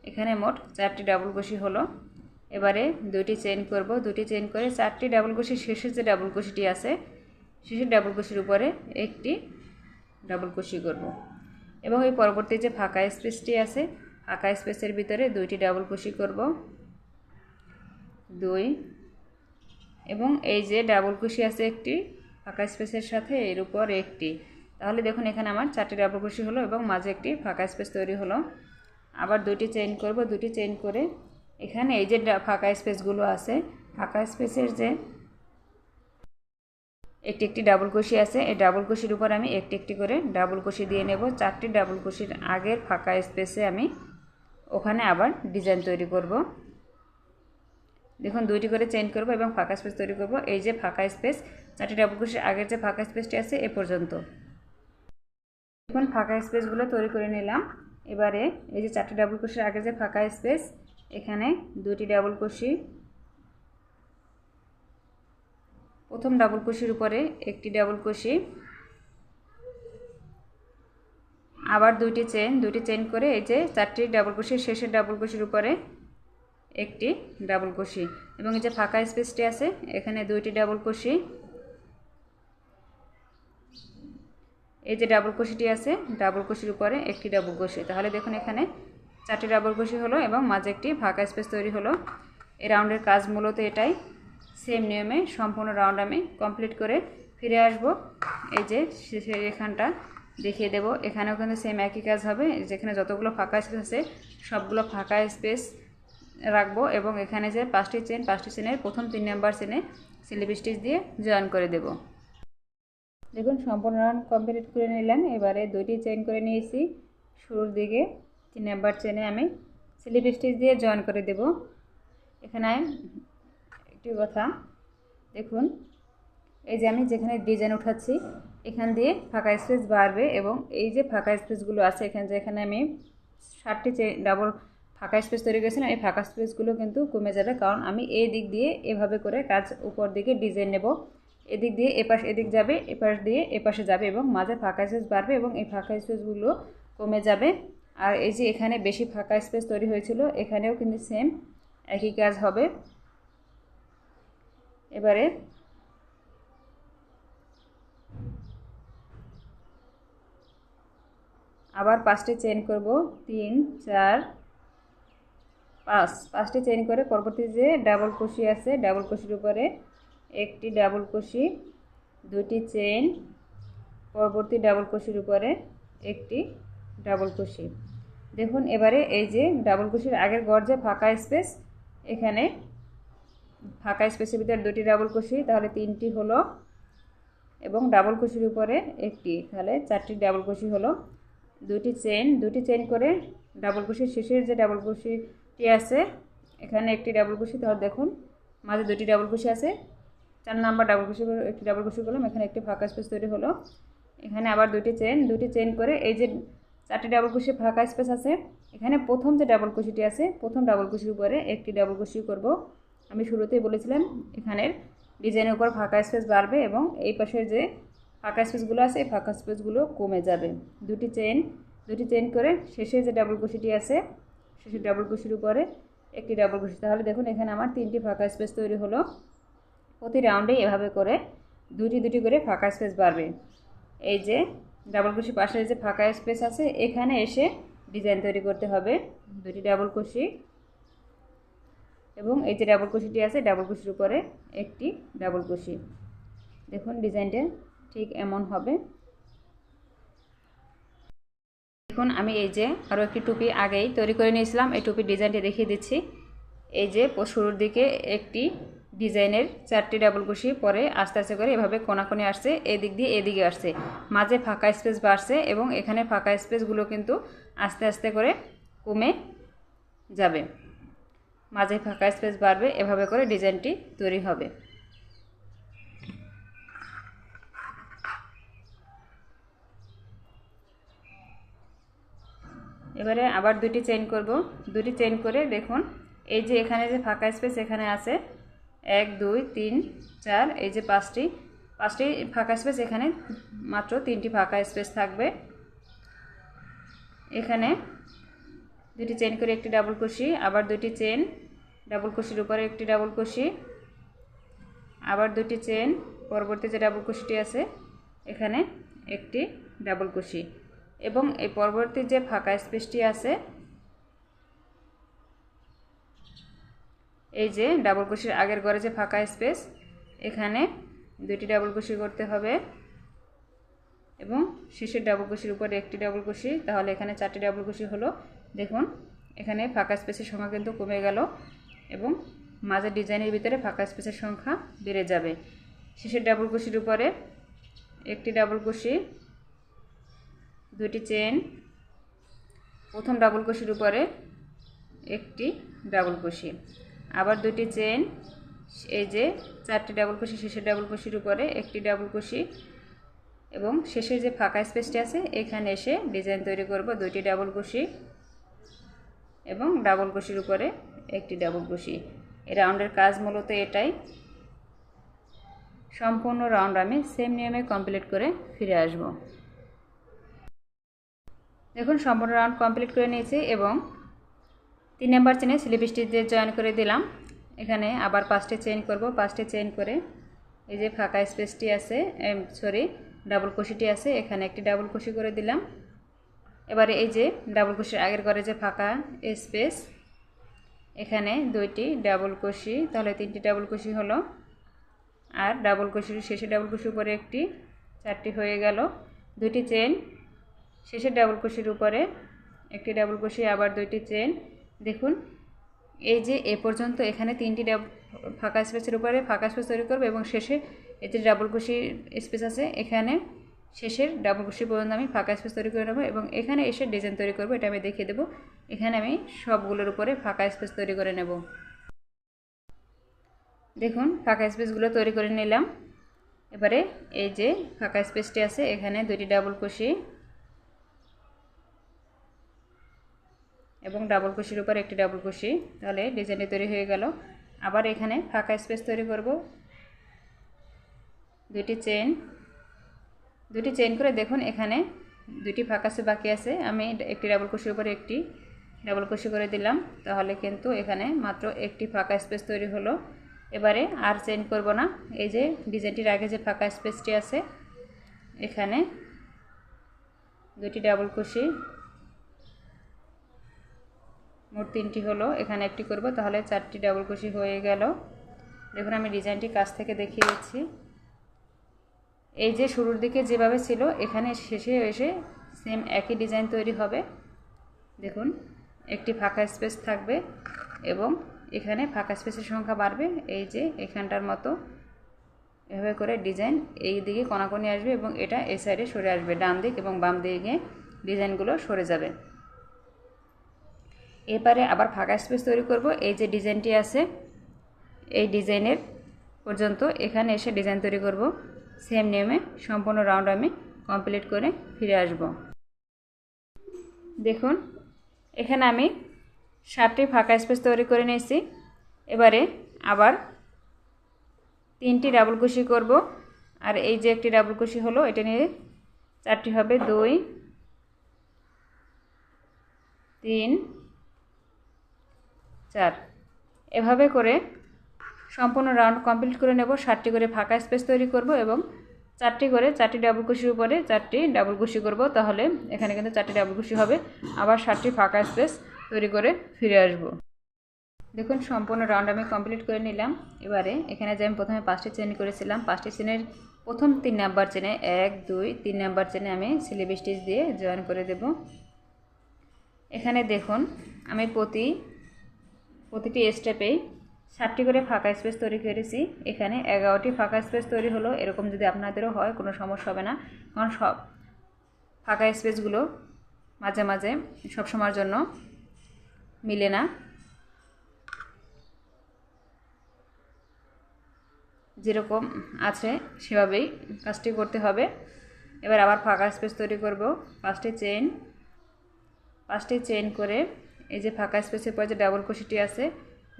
এখানে মোট 4টি ডাবল কুশি হলো। এবারে 2টি চেইন করব, 2টি চেইন করে 4টি ডাবল কুশির শেষের যে ডাবল কুশিটি আছে শেষের ডাবল কুশির উপরে একটি ডাবল কুশি করব এবং এই পরবর্তী যে ফাঁকা স্পেসটি আছে ফাঁকা স্পেসের ভিতরে 2টি ডাবল কুশি করব, 2 এবং এই যে ডাবল কুশি আছে একটি ফাঁকা স্পেসের সাথে এর উপর একটি। তাহলে দেখুন এখানে আমার 4টি ডাবল ক্রোশি হলো এবং মাঝে একটি ফাঁকা স্পেস তৈরি হলো। আবার দুটি চেইন করব, দুটি চেইন করে এখানে এই যে ফাঁকা স্পেসগুলো আছে, ফাঁকা স্পেসের যে একটি একটি ডাবল ক্রোশি আছে, এই ডাবল ক্রোশির উপর আমি একটি একটি করে ডাবল ক্রোশি দিয়ে নেব। 4টি ডাবল ক্রোশির আগের ফাঁকা স্পেসে আমি ওখানে আবার ডিজাইন তৈরি করব। দেখুন 2টি করে চেইন করব এবং ফাঁকা স্পেস তৈরি করব। এই যে ফাঁকা স্পেস, 4টি ডাবল ক্রোশির আগের যে ফাঁকা স্পেসটি আছে এ পর্যন্ত। এখন ফাঁকা স্পেসগুলো তৈরি করে নিলাম। এবারে এই যে 4টি ডাবল ক্রোশির আগের যে ফাঁকা স্পেস, এখানে 2টি ডাবল ক্রোশি, প্রথম ডাবল ক্রোশির উপরে একটি ডাবল ক্রোশি, আবার দুটি চেইন করে এই যে 4টি ডাবল ক্রোশির শেষের ডাবল ক্রোশির উপরে একটি ডাবল ক্রোশি এবং এই যে ফাঁকা স্পেসটি আছে এখানে 2টি ডাবল ক্রোশি, এই যে ডাবল ক্রোশিটি আছে ডাবল ক্রোশির উপরে একটি ডাবল ক্রোশি। তাহলে দেখুন এখানে 4টি ডাবল ক্রোশি হলো এবং মাঝে একটি ফাঁকা স্পেস তৈরি হলো। এই রাউন্ডের কাজ মূলত এটাই। সেম নিয়মে সম্পূর্ণ রাউন্ড আমি কমপ্লিট করে ফিরে আসব। এই যে শেষের এখানটা দেখিয়ে দেব, এখানেও কিন্তু সেম একই কাজ হবে। যেখানে যতগুলো ফাঁকা স্পেস আছে সবগুলো ফাঁকা স্পেস রাখবো এবং এখানে যে 5টি চেনের প্রথম 3 নাম্বার চেনে স্লিপ স্টিচ দিয়ে জয়েন করে দেব। দেখুন সম্পূর্ণ রাউন্ড কমপ্লিট করে নিলাম। এবারে 2টি চেইন করে নিয়েছি, শুরুর দিকে 3 নাম্বার চেনে আমি স্লিপ স্টিচ দিয়ে জয়েন করে দেব। এখানে একটি কথা দেখুন, এই যে আমি যেখানে ডিজাইন উঠাচ্ছি এখান দিয়ে ফাঁকা স্পেস বাড়বে এবং এই যে ফাঁকা স্পেসগুলো আছে যেখানে আমি 7টি ডাবল ফাঁকা স্পেস তৈরি করেছিলাম এই ফাঁকা স্পেসগুলো কিন্তু কমে যাবে, কারণ আমি এই দিক দিয়ে এভাবে করে কাজ উপর দিকে ডিজাইন নেব। এদিক দিয়ে এপাশ এদিক যাবে, এপাশ দিয়ে এপাশে যাবে এবং মাঝে ফাঁকা স্পেস বাড়বে এবং এই ফাঁকা স্পেসগুলো কমে যাবে। আর এই যে এখানে বেশি ফাঁকা স্পেস তৈরি হয়েছিল এখানেও কিন্তু সেম একই কাজ হবে। এবারে আবার 5টি চেইন করব, 3 4 5টি চেইন করে পরবর্তী যে ডাবল ক্রোশি আছে ডাবল ক্রোশির উপরে একটি ডাবল ক্রোশি, 2টি চেইন, পরবর্তী ডাবল ক্রোশির উপরে একটি ডাবল ক্রোশি। দেখুন এবারে এই যে ডাবল ক্রোশির আগের গড় যে ফাঁকা স্পেস, এখানে ফাঁকা স্পেসের ভিতরে 2টি ডাবল ক্রোশি, তাহলে 3টি হলো এবং ডাবল ক্রোশির উপরে একটি, তাহলে 4টি ডাবল ক্রোশি হলো। 2টি চেইন করে ডাবল ক্রোশির শেষের যে ডাবল ক্রোশিটি আছে এখানে একটি ডাবল ক্রোশি, তাহলে দেখুন মাঝে 2টি ডাবল ক্রোশি আছে, 4 নাম্বার ডাবল ক্রোশি একটি ডাবল ক্রোশি করলাম, এখানে একটি ফাঁকা স্পেস তৈরি হলো। এখানে আবার 2টি চেইন করে এই যে 4টি ডাবল ক্রোশি ফাঁকা স্পেস আছে এখানে প্রথম যে ডাবল ক্রোশিটি আছে প্রথম ডাবল ক্রোশির উপরে একটি ডাবল ক্রোশি করব। আমি শুরুতেই বলেছিলাম এখানের ডিজাইনের উপর ফাঁকা স্পেস বাড়বে এবং এই পাশের যে ফাঁকা স্পেসগুলো আছে এই ফাঁকা স্পেসগুলো কমে যাবে। 2টি চেইন করে শেষে যে ডাবল ক্রোশিটি আছে শেষের ডাবল ক্রোশির উপরে একটি ডাবল ক্রোশি। তাহলে দেখুন এখানে আমার 3টি ফাঁকা স্পেস তৈরি হলো। প্রতি রাউন্ডে এভাবে করে 2টি করে ফাঁকা স্পেস বাড়বে। এই যে ডাবল ক্রোশি পাশের যে ফাঁকা স্পেস আছে এখানে এসে ডিজাইন তৈরি করতে হবে, 2টি ডাবল ক্রোশি এবং এই যে ডাবল ক্রোশিটি আছে ডাবল ক্রোশির উপরে একটি ডাবল ক্রোশি। দেখুন ডিজাইনটা ঠিক এমন হবে। দেখুন আমি এই যে আরও একটি টুপি আগেই তৈরি করে নিয়েছিলাম, এই টুপির ডিজাইনটি দেখিয়ে দিচ্ছি। এই যে শুরুর দিকে একটি ডিজাইনের 4টি ডাবল ক্রোশি, পরে আস্তে আস্তে করে এভাবে কোণাকোণে আসছে, এদিক দিয়ে এদিকে আসছে, মাঝে ফাঁকা স্পেস বাড়ছে এবং এখানে ফাঁকা স্পেসগুলো কিন্তু আস্তে আস্তে করে কমে যাবে, মাঝে ফাঁকা স্পেস বাড়বে, এভাবে করে ডিজাইনটি তৈরি হবে। এবারে আবার 2টি চেইন করব, 2টি চেইন করে দেখুন এই যে এখানে যে ফাঁকা স্পেস এখানে আছে 1 2 3 4, এই যে 5টি ফাঁকা স্পেস, এখানে মাত্র 3টি ফাঁকা স্পেস থাকবে। এখানে 2টি চেইন করে একটি ডাবল ক্রোশি, আবার 2টি চেইন, ডাবল ক্রোশির উপরে একটি ডাবল ক্রোশি, আবার 2টি চেইন, পরবর্তী যে ডাবল ক্রোশিটি আছে এখানে একটি ডাবল ক্রোশি এবং এই পরবর্তী যে ফাঁকা স্পেসটি আছে এই যে ডাবল ক্রোশির আগের ঘরে যে ফাঁকা স্পেস এখানে দুইটি ডাবল কুশি করতে হবে এবং শেষের ডাবল কুশির উপরে একটি ডাবল কুশি, তাহলে এখানে 4টি ডাবল কুশি হলো। দেখুন এখানে ফাঁকা স্পেসের সংখ্যা কিন্তু কমে গেল এবং মাঝের ডিজাইনের ভিতরে ফাঁকা স্পেসের সংখ্যা বেড়ে যাবে। শেষের ডাবল কুশির উপরে একটি ডাবল কুশি, দুটি চেন, প্রথম ডাবল কুশির উপরে একটি ডাবল কুশি, আবার দুটি চেন, এই যে 4টি ডাবল কুশি, শেষের ডাবল কুশির উপরে একটি ডাবল কুশি এবং শেষের যে ফাঁকা স্পেসটি আছে এখানে এসে ডিজাইন তৈরি করব, দুইটি ডাবল কুশি এবং ডাবল কুশির উপরে একটি ডাবল কুশি। এই রাউন্ডের কাজ মূলত এটাই। সম্পূর্ণ রাউন্ড আমি সেম নিয়মে কমপ্লিট করে ফিরে আসব। দেখুন সম্পূর্ণ রাউন্ড কমপ্লিট করে নিয়েছি এবং 3 নাম্বার চেনে স্লিপ স্টিচ দিয়ে জয়েন করে দিলাম। এখানে আবার 5টি চেইন করব, 5টি চেইন করে এই যে ফাঁকা স্পেসটি আছে, ডাবল কুশিটি আছে, এখানে একটি ডাবল কুশি করে দিলাম। এবারে এই যে ডাবল কুশির আগের ঘরে যে ফাঁকা স্পেস, এখানে 2টি ডাবল কুশি, তাহলে 3টি ডাবল কুশি হলো। আর ডাবল কুশির শেষে ডাবল কুশির উপরে একটি, 4টি হয়ে গেল। 2টি চেন, শেষের ডাবল কুশির উপরে একটি ডাবল কুশি, আবার 2টি চেন। দেখুন এই যে এ পর্যন্ত এখানে 3টি ফাঁকা স্পেসের উপরে ফাঁকা স্পেস তৈরি করব এবং শেষে এই যে ডাবল কুশির স্পেস আছে এখানে শেষের ডাবল কুশি পর্যন্ত আমি ফাঁকা স্পেস তৈরি করে নেব এবং এখানে এসে ডিজাইন তৈরি করব। এটা আমি দেখিয়ে দেবো। এখানে আমি সবগুলোর উপরে ফাঁকা স্পেস তৈরি করে নেব। দেখুন ফাঁকা স্পেসগুলো তৈরি করে নিলাম। এবারে এই যে ফাঁকা স্পেসটি আছে এখানে 2টি ডাবল কুশি এবং ডাবল কুশির উপর একটি ডাবল কুশি, তাহলে ডিজাইনটি তৈরি হয়ে গেল। আবার এখানে ফাঁকা স্পেস তৈরি করব, 2টি চেইন করে দেখুন এখানে 2টি ফাঁকা স্পেস বাকি আছে, আমি একটি ডাবল কুশির উপরে একটি ডাবল কুশি করে দিলাম, তাহলে কিন্তু এখানে মাত্র একটি ফাঁকা স্পেস তৈরি হলো। এবারে আর চেইন করব না, এই যে ডিজাইনটির আগে যে ফাঁকা স্পেসটি আছে এখানে 2টি ডাবল কুশি, মোট 3টি হলো, এখানে একটি করব, তাহলে 4টি ডাবল কুশি হয়ে গেল। দেখুন আমি ডিজাইনটি কাছ থেকে দেখিয়ে দিচ্ছি। এই যে শুরুর দিকে যেভাবে ছিল এখানে শেষে এসে সেম একই ডিজাইন তৈরি হবে। দেখুন একটি ফাঁকা স্পেস থাকবে এবং এখানে ফাঁকা স্পেসের সংখ্যা বাড়বে, এই যে এখানটার মতো এভাবে করে ডিজাইন এই দিকে কোণাকোণি আসবে এবং এটা এই সাইডে সরে আসবে, ডান দিক এবং বাম দিকে ডিজাইনগুলো সরে যাবে। এবারে আবার ফাঁকা স্পেস তৈরি করব, এই যে ডিজাইনটি আছে এই ডিজাইনের পর্যন্ত এখানে এসে ডিজাইন তৈরি করব। সেম নিয়মে সম্পূর্ণ রাউন্ড আমি কমপ্লিট করে ফিরে আসব। দেখুন এখানে আমি 7টি ফাঁকা স্পেস তৈরি করে নিয়েছি। এবারে আবার 3টি ডাবল কুশি করব, আর এই যে একটি ডাবল কুশি হলো এটা নিয়ে 4টি হবে, 2 3 4, এভাবে করে সম্পূর্ণ রাউন্ড কমপ্লিট করে নেব। 7টি করে ফাঁকা স্পেস তৈরি করব এবং 4টি ডাবল কুশির উপরে 4টি ডাবল কুশি করব, তাহলে এখানে কিন্তু 4টি ডাবল কুশি হবে। আবার 7টি ফাঁকা স্পেস তৈরি করে ফিরে আসব। দেখুন সম্পূর্ণ রাউন্ড আমি কমপ্লিট করে নিলাম। এবারে এখানে যে আমি প্রথমে 5টি চেন করেছিলাম, 5টি চেনের প্রথম 3 নাম্বার চেনে 1 2 3 নাম্বার চেনে আমি স্লিপ স্টিচ দিয়ে জয়েন করে দেব। এখানে দেখুন আমি প্রতিটি স্টেপেই 7টি করে ফাঁকা স্পেস তৈরি করেছি। এখানে 11টি ফাঁকা স্পেস তৈরি হলো। এরকম যদি আপনাদেরও হয় কোনো সমস্যা হবে না, কারণ সব ফাঁকা স্পেসগুলো মাঝে মাঝে সব সময়ের জন্য মিলে না, যেরকম আছে সেভাবেই কাজটি করতে হবে। এবার আবার ফাঁকা স্পেস তৈরি করব, 5টি চেইন করে এই যে ফাঁকা স্পেসের পরে যে ডাবল কুশিটি আছে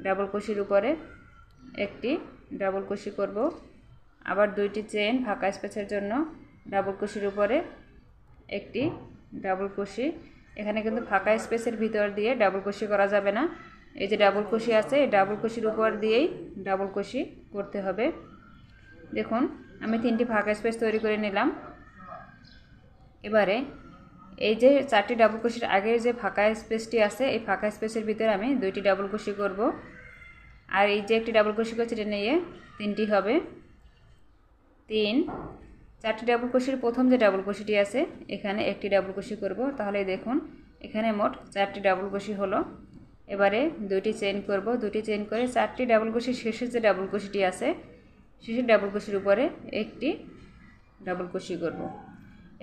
ডাবল কুশির উপরে একটি ডাবল কুশি করব, আবার 2টি চেইন ফাঁকা স্পেসের জন্য ডাবল কুশির উপরে একটি ডাবল কুশি। এখানে কিন্তু ফাঁকা স্পেসের ভিতর দিয়ে ডাবল কুশি করা যাবে না, এই যে ডাবল কুশি আছে এই ডাবল কুশির উপর দিয়েই ডাবল কুশি করতে হবে। দেখুন আমি 3টি ফাঁকা স্পেস তৈরি করে নিলাম। এবারে এই যে 4টি ডাবল কুশির আগের যে ফাঁকা স্পেসটি আছে এই ফাঁকা স্পেসের ভিতরে আমি 2টি ডাবল কুশি করব, আর এই যে একটি ডাবল কুশি করছি এটা নিয়ে 3টি হবে। 3 চারটি ডাবল ক্রোশের প্রথম যে ডাবল ক্রোশেটি আছে এখানে একটি ডাবল ক্রোশে করব। তাহলে দেখুন এখানে মোট 4টি ডাবল ক্রোশে হলো। এবারে দুটি চেইন করব, দুটি চেইন করে 4টি ডাবল ক্রোশের শেষের যে ডাবল ক্রোশেটি আছে শেষের ডাবল ক্রোশের উপরে একটি ডাবল ক্রোশে করব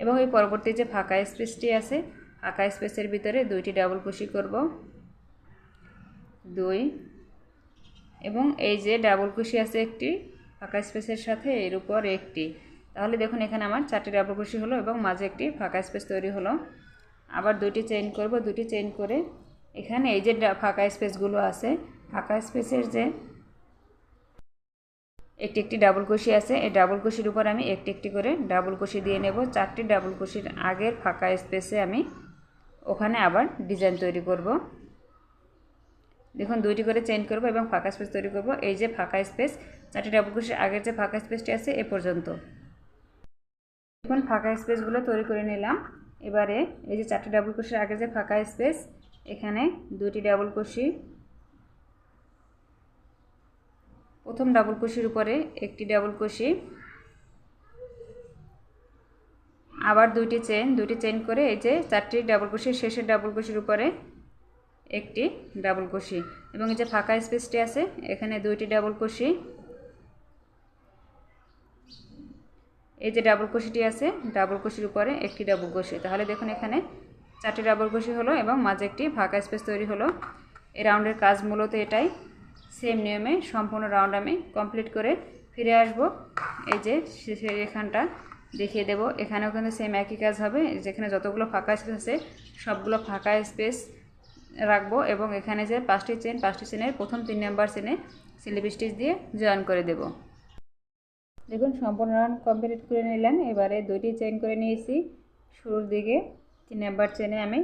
এবং এই পরবর্তী যে ফাঁকা স্পেসটি আছে ফাঁকা স্পেসের ভিতরে দুইটি ডাবল ক্রোশে করব, 2 এবং এই যে ডাবল ক্রোশে আছে একটি ফাঁকা স্পেসের সাথে এর উপর একটি। তাহলে দেখুন এখানে আমার 4টি ডাবল ক্রোশে হলো এবং মাঝে একটি ফাঁকা স্পেস তৈরি হলো। আবার দুটি চেইন করব, দুটি চেইন করে এখানে এই যে ফাঁকা স্পেসগুলো আছে ফাঁকা স্পেসের যে একটি ডাবল ক্রোশে আছে এই ডাবল ক্রোশের উপর আমি একটি করে ডাবল ক্রোশে দিয়ে নেব। 4টি ডাবল ক্রোশের আগের ফাঁকা স্পেসে আমি ওখানে আবার ডিজাইন তৈরি করব। দেখুন দুইটি করে চেইন করব এবং ফাঁকা স্পেস তৈরি করব। এই যে ফাঁকা স্পেস 4টি ডাবল ক্রোশের আগের যে ফাঁকা স্পেসটি আছে এ পর্যন্ত। এখন ফাঁকা স্পেসগুলো তৈরি করে নিলাম। এবারে এই যে 4টি ডাবল ক্রোশের আগের যে ফাঁকা স্পেস এখানে দুটি ডাবল ক্রোশে, প্রথম ডাবল ক্রোশের উপরে একটি ডাবল ক্রোশে, আবার দুটি চেইন করে এই যে 4টি ডাবল ক্রোশের শেষের ডাবল ক্রোশের উপরে একটি ডাবল ক্রোশে এবং এই যে ফাঁকা স্পেসটি আছে এখানে দুইটি ডাবল ক্রোশে, এই যে ডাবল ক্রোশেটি আছে ডাবল ক্রোশের উপরে একটি ডাবল ক্রোশে। তাহলে দেখুন এখানে 4টি ডাবল ক্রোশে হলো এবং মাঝে একটি ফাঁকা স্পেস তৈরি হলো। এই রাউন্ডের কাজ মূলত এটাই। সেম নিয়মে সম্পূর্ণ রাউন্ড আমি কমপ্লিট করে ফিরে আসব। এই যে শেষের এখানটা দেখিয়ে দেব, এখানেও কিন্তু সেম একই কাজ হবে। যেখানে যতগুলো ফাঁকা স্পেস আছে সবগুলো ফাঁকা স্পেস রাখবো এবং এখানে যে 5টি চেনের প্রথম 3 নাম্বার চেনে স্লিপ স্টিচ দিয়ে জয়েন করে দেব। দেখুন সম্পূর্ণ রাউন্ড কমপ্লিট করে নিলাম। এবারে দুইটি চেইন করে নিয়েছি, শুরুর দিকে 3 নাম্বার চেনে আমি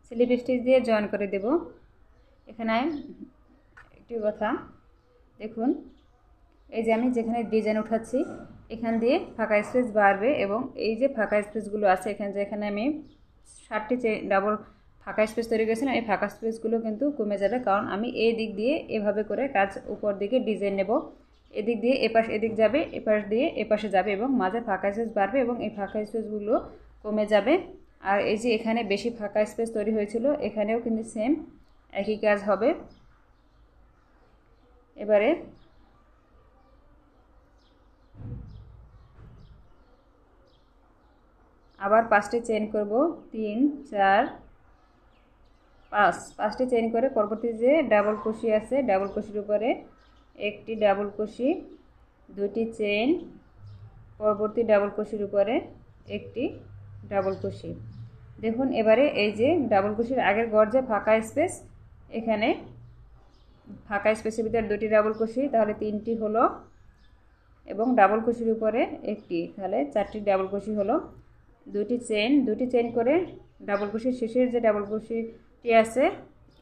স্লিপ স্টিচ দিয়ে জয়েন করে দেব। এখানে একটি কথা দেখুন, এই যে আমি যেখানে ডিজাইন উঠাচ্ছি এখান দিয়ে ফাঁকা স্পেস বাড়বে এবং এই যে ফাঁকা স্পেসগুলো আছে যেখানে আমি 60টি ডাবল ফাঁকা স্পেস তৈরি করেছি না এই ফাঁকা স্পেসগুলো কিন্তু কমে যাবে, কারণ আমি এই দিক দিয়ে এভাবে করে কাজ উপর দিকে ডিজাইন নেব। এদিক দিয়ে এপাশ এদিক যাবে, এপাশ দিয়ে এপাশে যাবে এবং মাঝে ফাঁকা স্পেস বাড়বে এবং এই ফাঁকা স্পেসগুলো কমে যাবে। আর এই যে এখানে বেশি ফাঁকা স্পেস তৈরি হয়েছিল এখানেও কিন্তু সেম একই কাজ হবে। এবারে আবার 5টি চেইন করব, 3 4 5টি চেইন করে পরবর্তী যে ডাবল ক্রোশে আছে ডাবল ক্রোশের উপরে একটি ডাবল ক্রোশে, দুটি চেইন, পরবর্তী ডাবল ক্রোশের উপরে একটি ডাবল ক্রোশে। দেখুন এবারে এই যে ডাবল ক্রোশের আগের গড় যে ফাঁকা স্পেস এখানে ফাঁকা স্পেসের ভিতরে দুটি ডাবল ক্রোশে, তাহলে 3টি হলো এবং ডাবল ক্রোশের উপরে একটি, তাহলে 4টি ডাবল ক্রোশে হলো। দুটি চেইন করে ডাবল ক্রোশের শেষের যে ডাবল ক্রোশেটি আছে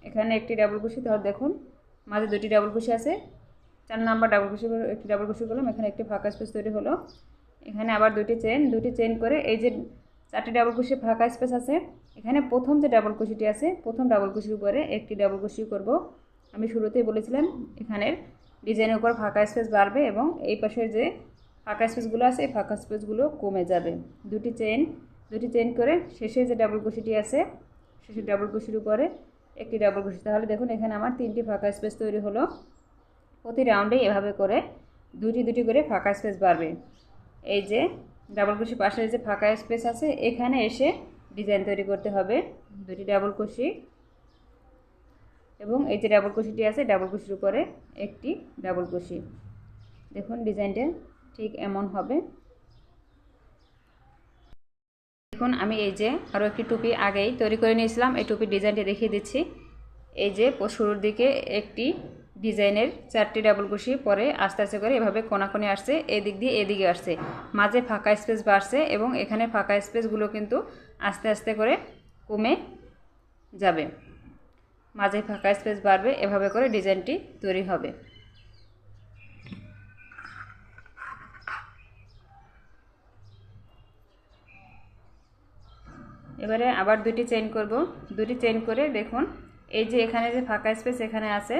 এখানে একটি ডাবল ক্রোশে, তাহলে দেখুন মাঝে দুটি ডাবল ক্রোশে আছে, 4 নাম্বার ডাবল ক্রোশে একটি ডাবল ক্রোশে করলাম, এখানে একটি ফাঁকা স্পেস তৈরি হলো। এখানে আবার দুটি চেইন করে এই যে 4টি ডাবল ক্রোশে ফাঁকা স্পেস আছে এখানে প্রথম যে ডাবল ক্রোশেটি আছে প্রথম ডাবল ক্রোশের উপরে একটি ডাবল ক্রোশে করব। আমি শুরুতেই বলেছিলাম এখানের ডিজাইনের উপর ফাঁকা স্পেস বাড়বে এবং এই পাশের যে ফাঁকা স্পেসগুলো আছে এই ফাঁকা স্পেসগুলো কমে যাবে। দুটি চেইন করে শেষে যে ডাবল ক্রোশেটি আছে শেষের ডাবল ক্রোশের উপরে একটি ডাবল ক্রোশে। তাহলে দেখুন এখানে আমার 3টি ফাঁকা স্পেস তৈরি হলো। প্রতি রাউন্ডে এভাবে করে দুটি করে ফাঁকা স্পেস বাড়বে। এই যে ডাবল ক্রোশে পাশে যে ফাঁকা স্পেস আছে এখানে এসে ডিজাইন তৈরি করতে হবে, দুটি ডাবল ক্রোশে এবং এই যে ডাবল ক্রোশেটি আছে ডাবল ক্রোশের উপরে একটি ডাবল ক্রোশে। দেখুন ডিজাইনটা ঠিক এমন হবে। দেখুন আমি এই যে আরও একটি টুপি আগেই তৈরি করে নিয়েছিলাম, এই টুপির ডিজাইনটা দেখিয়ে দিচ্ছি। এই যে শুরুর দিকে একটি ডিজাইনের 4টি ডাবল ক্রোশে, পরে আস্তে আস্তে করে এভাবে কোণাকোণে আসছে, এদিক দিয়ে এদিকে আসছে, মাঝে ফাঁকা স্পেস বাড়ছে এবং এখানে ফাঁকা স্পেসগুলো কিন্তু আস্তে আস্তে করে কমে যাবে, মাঝে ফাঁকা স্পেস বাড়বে, এভাবে করে ডিজাইনটি তৈরি হবে। এবারে আবার দুটি চেইন করব, দুটি চেইন করে দেখুন এই যে এখানে যে ফাঁকা স্পেস এখানে আছে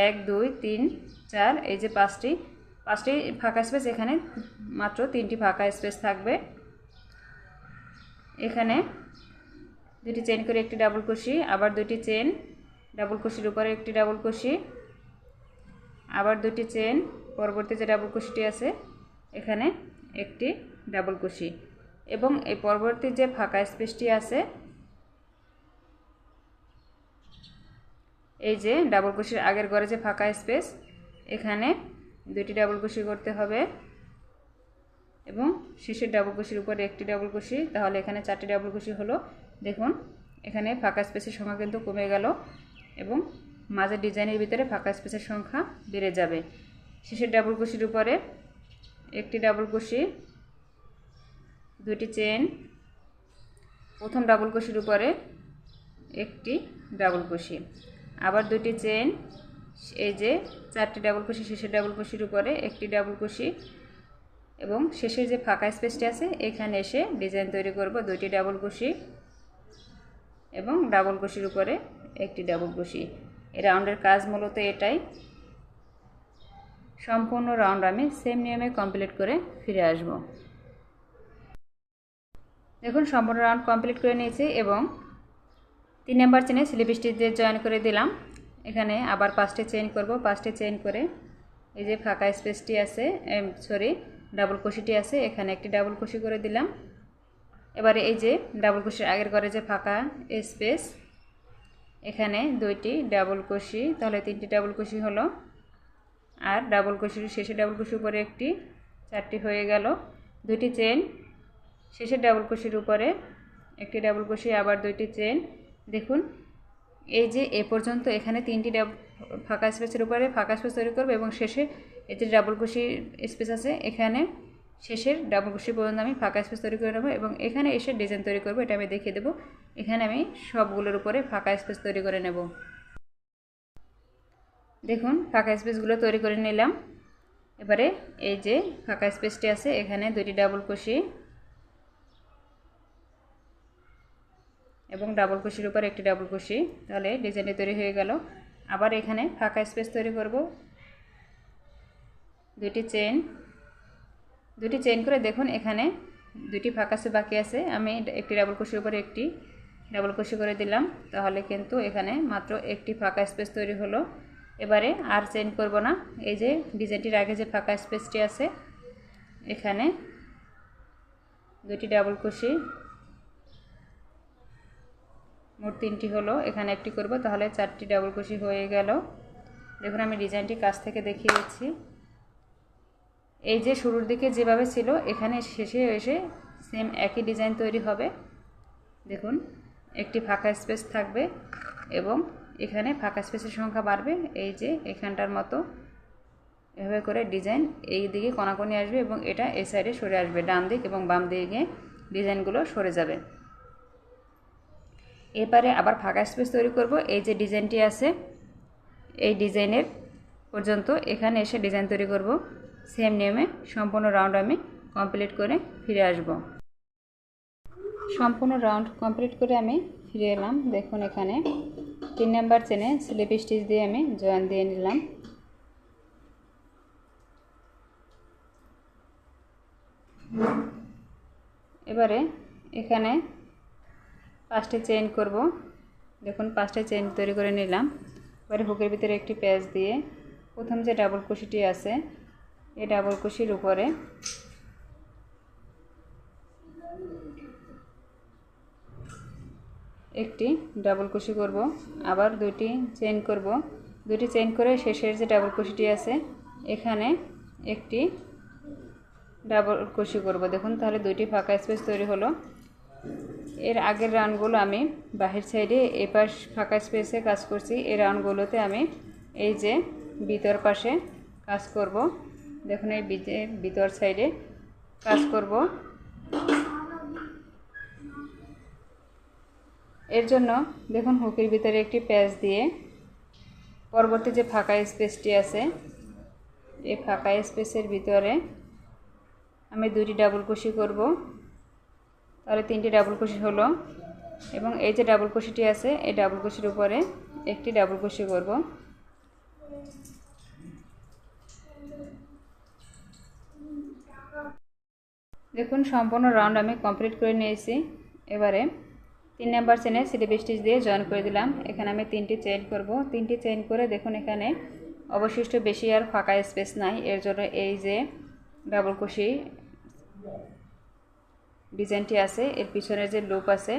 1 2 3 4 এই যে 5টি 5টি ফাঁকা স্পেস, এখানে মাত্র 3টি ফাঁকা স্পেস থাকবে। এখানে 2টি চেইন করে একটি ডাবল কুশি, আবার 2টি চেইন, ডাবল কুশির উপরে একটি ডাবল কুশি, আবার 2টি চেইন, পরবর্তী যে ডাবল কুশিটি আছে এখানে একটি ডাবল কুশি, এবং এই পরবর্তী যে ফাঁকা স্পেসটি আছে এই যে ডাবল কুশির আগের ঘরে যে ফাঁকা স্পেস এখানে 2টি ডাবল কুশি করতে হবে, এবং শেষের ডাবল কুশির উপরে একটি ডাবল কুশি, তাহলে এখানে 4টি ডাবল কুশি হলো। দেখুন এখানে ফাঁকা স্পেসের সংখ্যা কিন্তু কমে গেল এবং মাঝের ডিজাইনের ভিতরে ফাঁকা স্পেসের সংখ্যা বেড়ে যাবে। শেষের ডাবল কুশির উপরে একটি ডাবল কুশি, 2টি চেইন, প্রথম ডাবল কুশির উপরে একটি ডাবল কুশি, আবার 2টি চেইন, এই যে 4টি ডাবল কুশি, শেষের ডাবল কুশির উপরে একটি ডাবল কুশি, এবং শেষের যে ফাঁকা স্পেসটি আছে এখানে এসে ডিজাইন তৈরি করব 2টি ডাবল কুশি এবং ডাবল কুশির উপরে একটি ডাবল কুশি। এই রাউন্ডের কাজ মূলত এটাই। সম্পূর্ণ রাউন্ড আমি সেম নিয়মে কমপ্লিট করে ফিরে আসব। দেখুন সম্পূর্ণ রাউন্ড কমপ্লিট করে নিয়েছি এবং 3 নাম্বার চেনে স্লিপ স্টিচ দিয়ে জয়েন করে দিলাম। এখানে আবার 5টি চেইন করব, 5টি চেইন করে এই যে ফাঁকা স্পেসটি আছে ডাবল কুশিটি আছে এখানে একটি ডাবল কুশি করে দিলাম। এবারে এই যে ডাবল কুশির আগের ঘরে যে ফাঁকা স্পেস এখানে 2টি ডাবল কুশি, তাহলে 3টি ডাবল কুশি হলো, আর ডাবল কুশির শেষে ডাবল কুশির উপরে একটি, 4টি হয়ে গেল। 2টি চেইন, শেষের ডাবল কুশির উপরে একটি ডাবল কুশি, আবার 2টি চেইন। দেখুন এই যে এ পর্যন্ত এখানে 3টি ফাঁকা স্পেসের উপরে ফাঁকা স্পেস তৈরি করব এবং শেষে এই যে ডাবল কুশি স্পেস আছে এখানে শেষের ডাবল কুশি পর্যন্ত আমি ফাঁকা স্পেস তৈরি করে নেব এবং এখানে এসে ডিজাইন তৈরি করব। এটা আমি দেখিয়ে দেব। এখানে আমি সবগুলোর উপরে ফাঁকা স্পেস তৈরি করে নেব। দেখুন ফাঁকা স্পেসগুলো তৈরি করে নিলাম। এবারে এই যে ফাঁকা স্পেসটি আছে এখানে 2টি ডাবল কুশি এবং ডাবল কুশির উপর একটি ডাবল কুশি, তাহলে ডিজাইনটি তৈরি হয়ে গেল। আবার এখানে ফাঁকা স্পেস তৈরি করব, 2টি চেইন করে দেখুন এখানে 2টি ফাঁকা স্পেস বাকি আছে, আমি একটি ডাবল কুশির উপরে একটি ডাবল কুশি করে দিলাম, তাহলে কিন্তু এখানে মাত্র একটি ফাঁকা স্পেস তৈরি হলো। এবারে আর চেইন করব না, এই যে ডিজাইনটির আগে যে ফাঁকা স্পেসটি আছে এখানে 2টি ডাবল কুশি, মোট 3টি হলো, এখানে একটি করব, তাহলে 4টি ডাবল কুশি হয়ে গেল। দেখুন আমি ডিজাইনটি কাছ থেকে দেখিয়ে দিচ্ছি। এই যে শুরুর দিকে যেভাবে ছিল এখানে শেষে এসে সেম একই ডিজাইন তৈরি হবে। দেখুন একটি ফাঁকা স্পেস থাকবে এবং এখানে ফাঁকা স্পেসের সংখ্যা বাড়বে, এই যে এখানটার মতো এভাবে করে ডিজাইন এই দিকে কোণাকোণি আসবে এবং এটা এই সাইডে সরে আসবে, ডান দিক এবং বাম দিকে ডিজাইনগুলো সরে যাবে। এবারে আবার ফাঁকা স্পেস তৈরি করব, এই যে ডিজাইনটি আছে এই ডিজাইনের পর্যন্ত এখানে এসে ডিজাইন তৈরি করব। সেম নিয়মে সম্পূর্ণ রাউন্ড আমি কমপ্লিট করে ফিরে আসব। সম্পূর্ণ রাউন্ড কমপ্লিট করে আমি ফিরে এলাম। দেখুন এখানে 3 নাম্বার চেনে স্লিপ স্টিচ দিয়ে আমি জয়েন দিয়ে নিলাম। এবারে এখানে 5টি চেইন করব। দেখুন 5টি চেইন তৈরি করে নিলাম। এবারে হুকের ভিতরে একটি প্যাচ দিয়ে প্রথম যে ডাবল কুশিটি আছে এই ডাবল কুশির উপরে একটি ডাবল কুশি করব, আবার 2টি চেইন করব। 2টি চেইন করে শেষের যে ডাবল কুশিটি আছে এখানে একটি ডাবল কুশি করব। দেখুন তাহলে 2টি ফাঁকা স্পেস তৈরি হলো। এর আগের রাউন্ডগুলো আমি বাহির সাইডে এপাশ ফাঁকা স্পেসে কাজ করছি, এই রাউন্ডগুলোতে আমি এই যে ভিতর পাশে কাজ করব। দেখুন এই ভিতর সাইডে কাজ করব। এর জন্য দেখুন হুকের ভিতরে একটি প্যাচ দিয়ে পরবর্তী যে ফাঁকা স্পেসটি আছে এই ফাঁকা স্পেসের ভিতরে আমি 2টি ডাবল কুশি করব, তাহলে 3টি ডাবল কুশি হলো এবং এই যে ডাবল কুশিটি আছে এই ডাবল কুশির উপরে একটি ডাবল কুশি করব। দেখুন সম্পূর্ণ রাউন্ড আমি কমপ্লিট করে নিয়েছি। এবারে 3 নাম্বার চেনে স্লিপ স্টিচ দিয়ে জয়েন করে দিলাম। এখানে আমি 3টি চেইন করব। 3টি চেইন করে দেখুন এখানে অবশিষ্ট বেশি আর ফাঁকা স্পেস নাই, এর জন্য এই যে ডাবল কুশি ডিজাইনটি আছে এর পিছনে যে লুপ আছে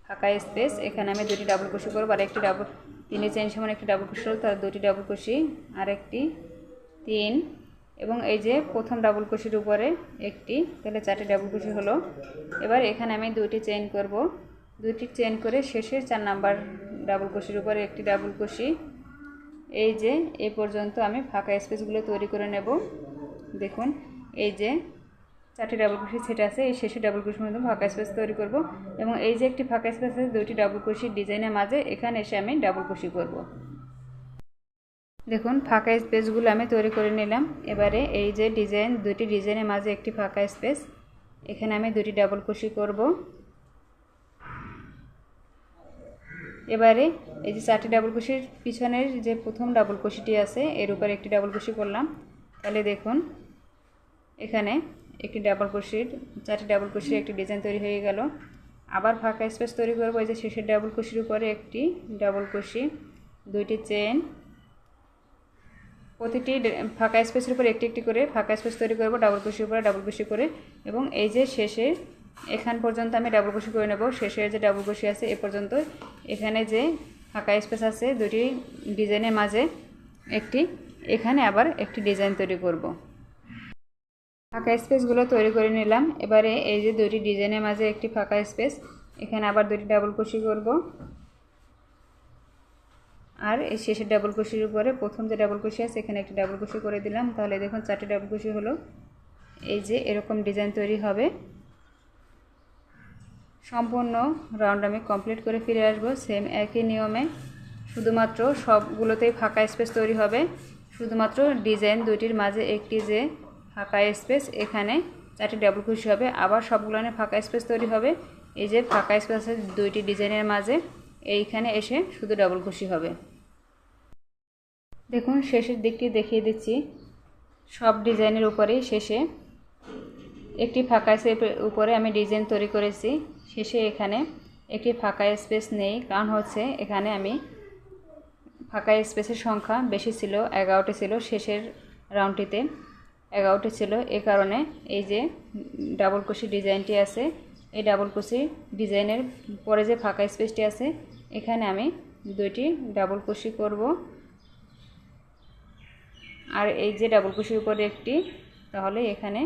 ফাঁকা স্পেস, এখানে আমি 2টি ডাবল কুশি করব। আর একটি ডাবল 3 চেইন সমান একটি ডাবল কুশি হলো, তার 2টি ডাবল কুশি আর একটি 3 এবং এই যে প্রথম ডাবল কুশির উপরে একটি, তাহলে 4টি ডাবল কুশি হলো। এবার এখানে আমি 2টি চেইন করব। 2টি চেইন করে শেষের 4 নাম্বার ডাবল কুশির উপরে একটি ডাবল কুশি। এই যে এই পর্যন্ত আমি ফাঁকা স্পেসগুলো তৈরি করে নেব। দেখুন এই যে 4টি ডাবল কুশি সেট আছে, এই শেষে ডাবল কুশির মধ্যে ফাঁকা স্পেস তৈরি করব এবং এই যে একটি ফাঁকা স্পেস আছে 2টি ডাবল কুশির ডিজাইনের মাঝে এখানে এসে আমি ডাবল কুশি করব। দেখুন ফাঁকা স্পেসগুলো আমি তৈরি করে নিলাম। এবারে এই যে ডিজাইন 2টি ডিজাইনের মাঝে একটি ফাঁকা স্পেস, এখানে আমি 2টি ডাবল কুশি করব। এবারে এই যে 4টি ডাবল কুশির পিছনের যে প্রথম ডাবল কুশিটি আছে এর উপর একটি ডাবল কুশি করলাম। তাহলে দেখুন এখানে একটি ডাবল কুশির 4টি ডাবল কুশির একটি ডিজাইন তৈরি হয়ে গেল। আবার ফাঁকা স্পেস তৈরি করব। এই যে শেষের ডাবল কুশির উপরে একটি ডাবল কুশি, 2টি চেইন, প্রতিটি ফাঁকা স্পেসের উপর একটি একটি করে ফাঁকা স্পেস তৈরি করব ডাবল কুশির উপরে ডাবল কুশি করে। এবং এই যে শেষে এখান পর্যন্ত আমি ডাবল কুশি করে নেব। শেষের যে ডাবল কুশি আছে এ পর্যন্ত, এখানে যে ফাঁকা স্পেস আছে 2টি ডিজাইনের মাঝে একটি, এখানে আবার একটি ডিজাইন তৈরি করব। ফাঁকা স্পেসগুলো তৈরি করে নিলাম। এবারে এই যে 2টি ডিজাইনের মাঝে একটি ফাঁকা স্পেস, এখানে আবার 2টি ডাবল কুশি করব। আর এই শেষের ডাবল কুশির উপরে প্রথম যে ডাবল কুশি আছে এখানে একটি ডাবল কুশি করে দিলাম। তাহলে দেখুন 4টি ডাবল কুশি হলো। এই যে এরকম ডিজাইন তৈরি হবে। সম্পূর্ণ রাউন্ড আমি কমপ্লিট করে ফিরে আসব সেম একই নিয়মে, শুধুমাত্র সবগুলোতেই ফাঁকা স্পেস তৈরি হবে। শুধুমাত্র ডিজাইন 2টির মাঝে একটি যে ফাঁকা স্পেস, এখানে 4টি ডাবল কুশি হবে। আবার সবগুলো ফাঁকা স্পেস তৈরি হবে। এই যে ফাঁকা স্পেস আছে 2টি ডিজাইনের মাঝে, এইখানে এসে শুধু ডাবল কুশি হবে। দেখুন শেষের দিকটি দেখিয়ে দিচ্ছি। সব ডিজাইনের উপরেই শেষে একটি ফাঁকা স্পেসের উপরে আমি ডিজাইন তৈরি করেছি। শেষে এখানে একটি ফাঁকা স্পেস নেই, কারণ হচ্ছে এখানে আমি ফাঁকা স্পেসের সংখ্যা বেশি ছিল, 11টি ছিল। শেষের রাউন্ডটিতে 11টি ছিল। এ কারণে এই যে ডাবল কুশি ডিজাইনটি আছে, এই ডাবল কুশি ডিজাইনের পরে যে ফাঁকা স্পেসটি আছে এখানে আমি 2টি ডাবল কুশি করব। আর এই যে ডাবল কুশির উপরে একটি, তাহলে এখানে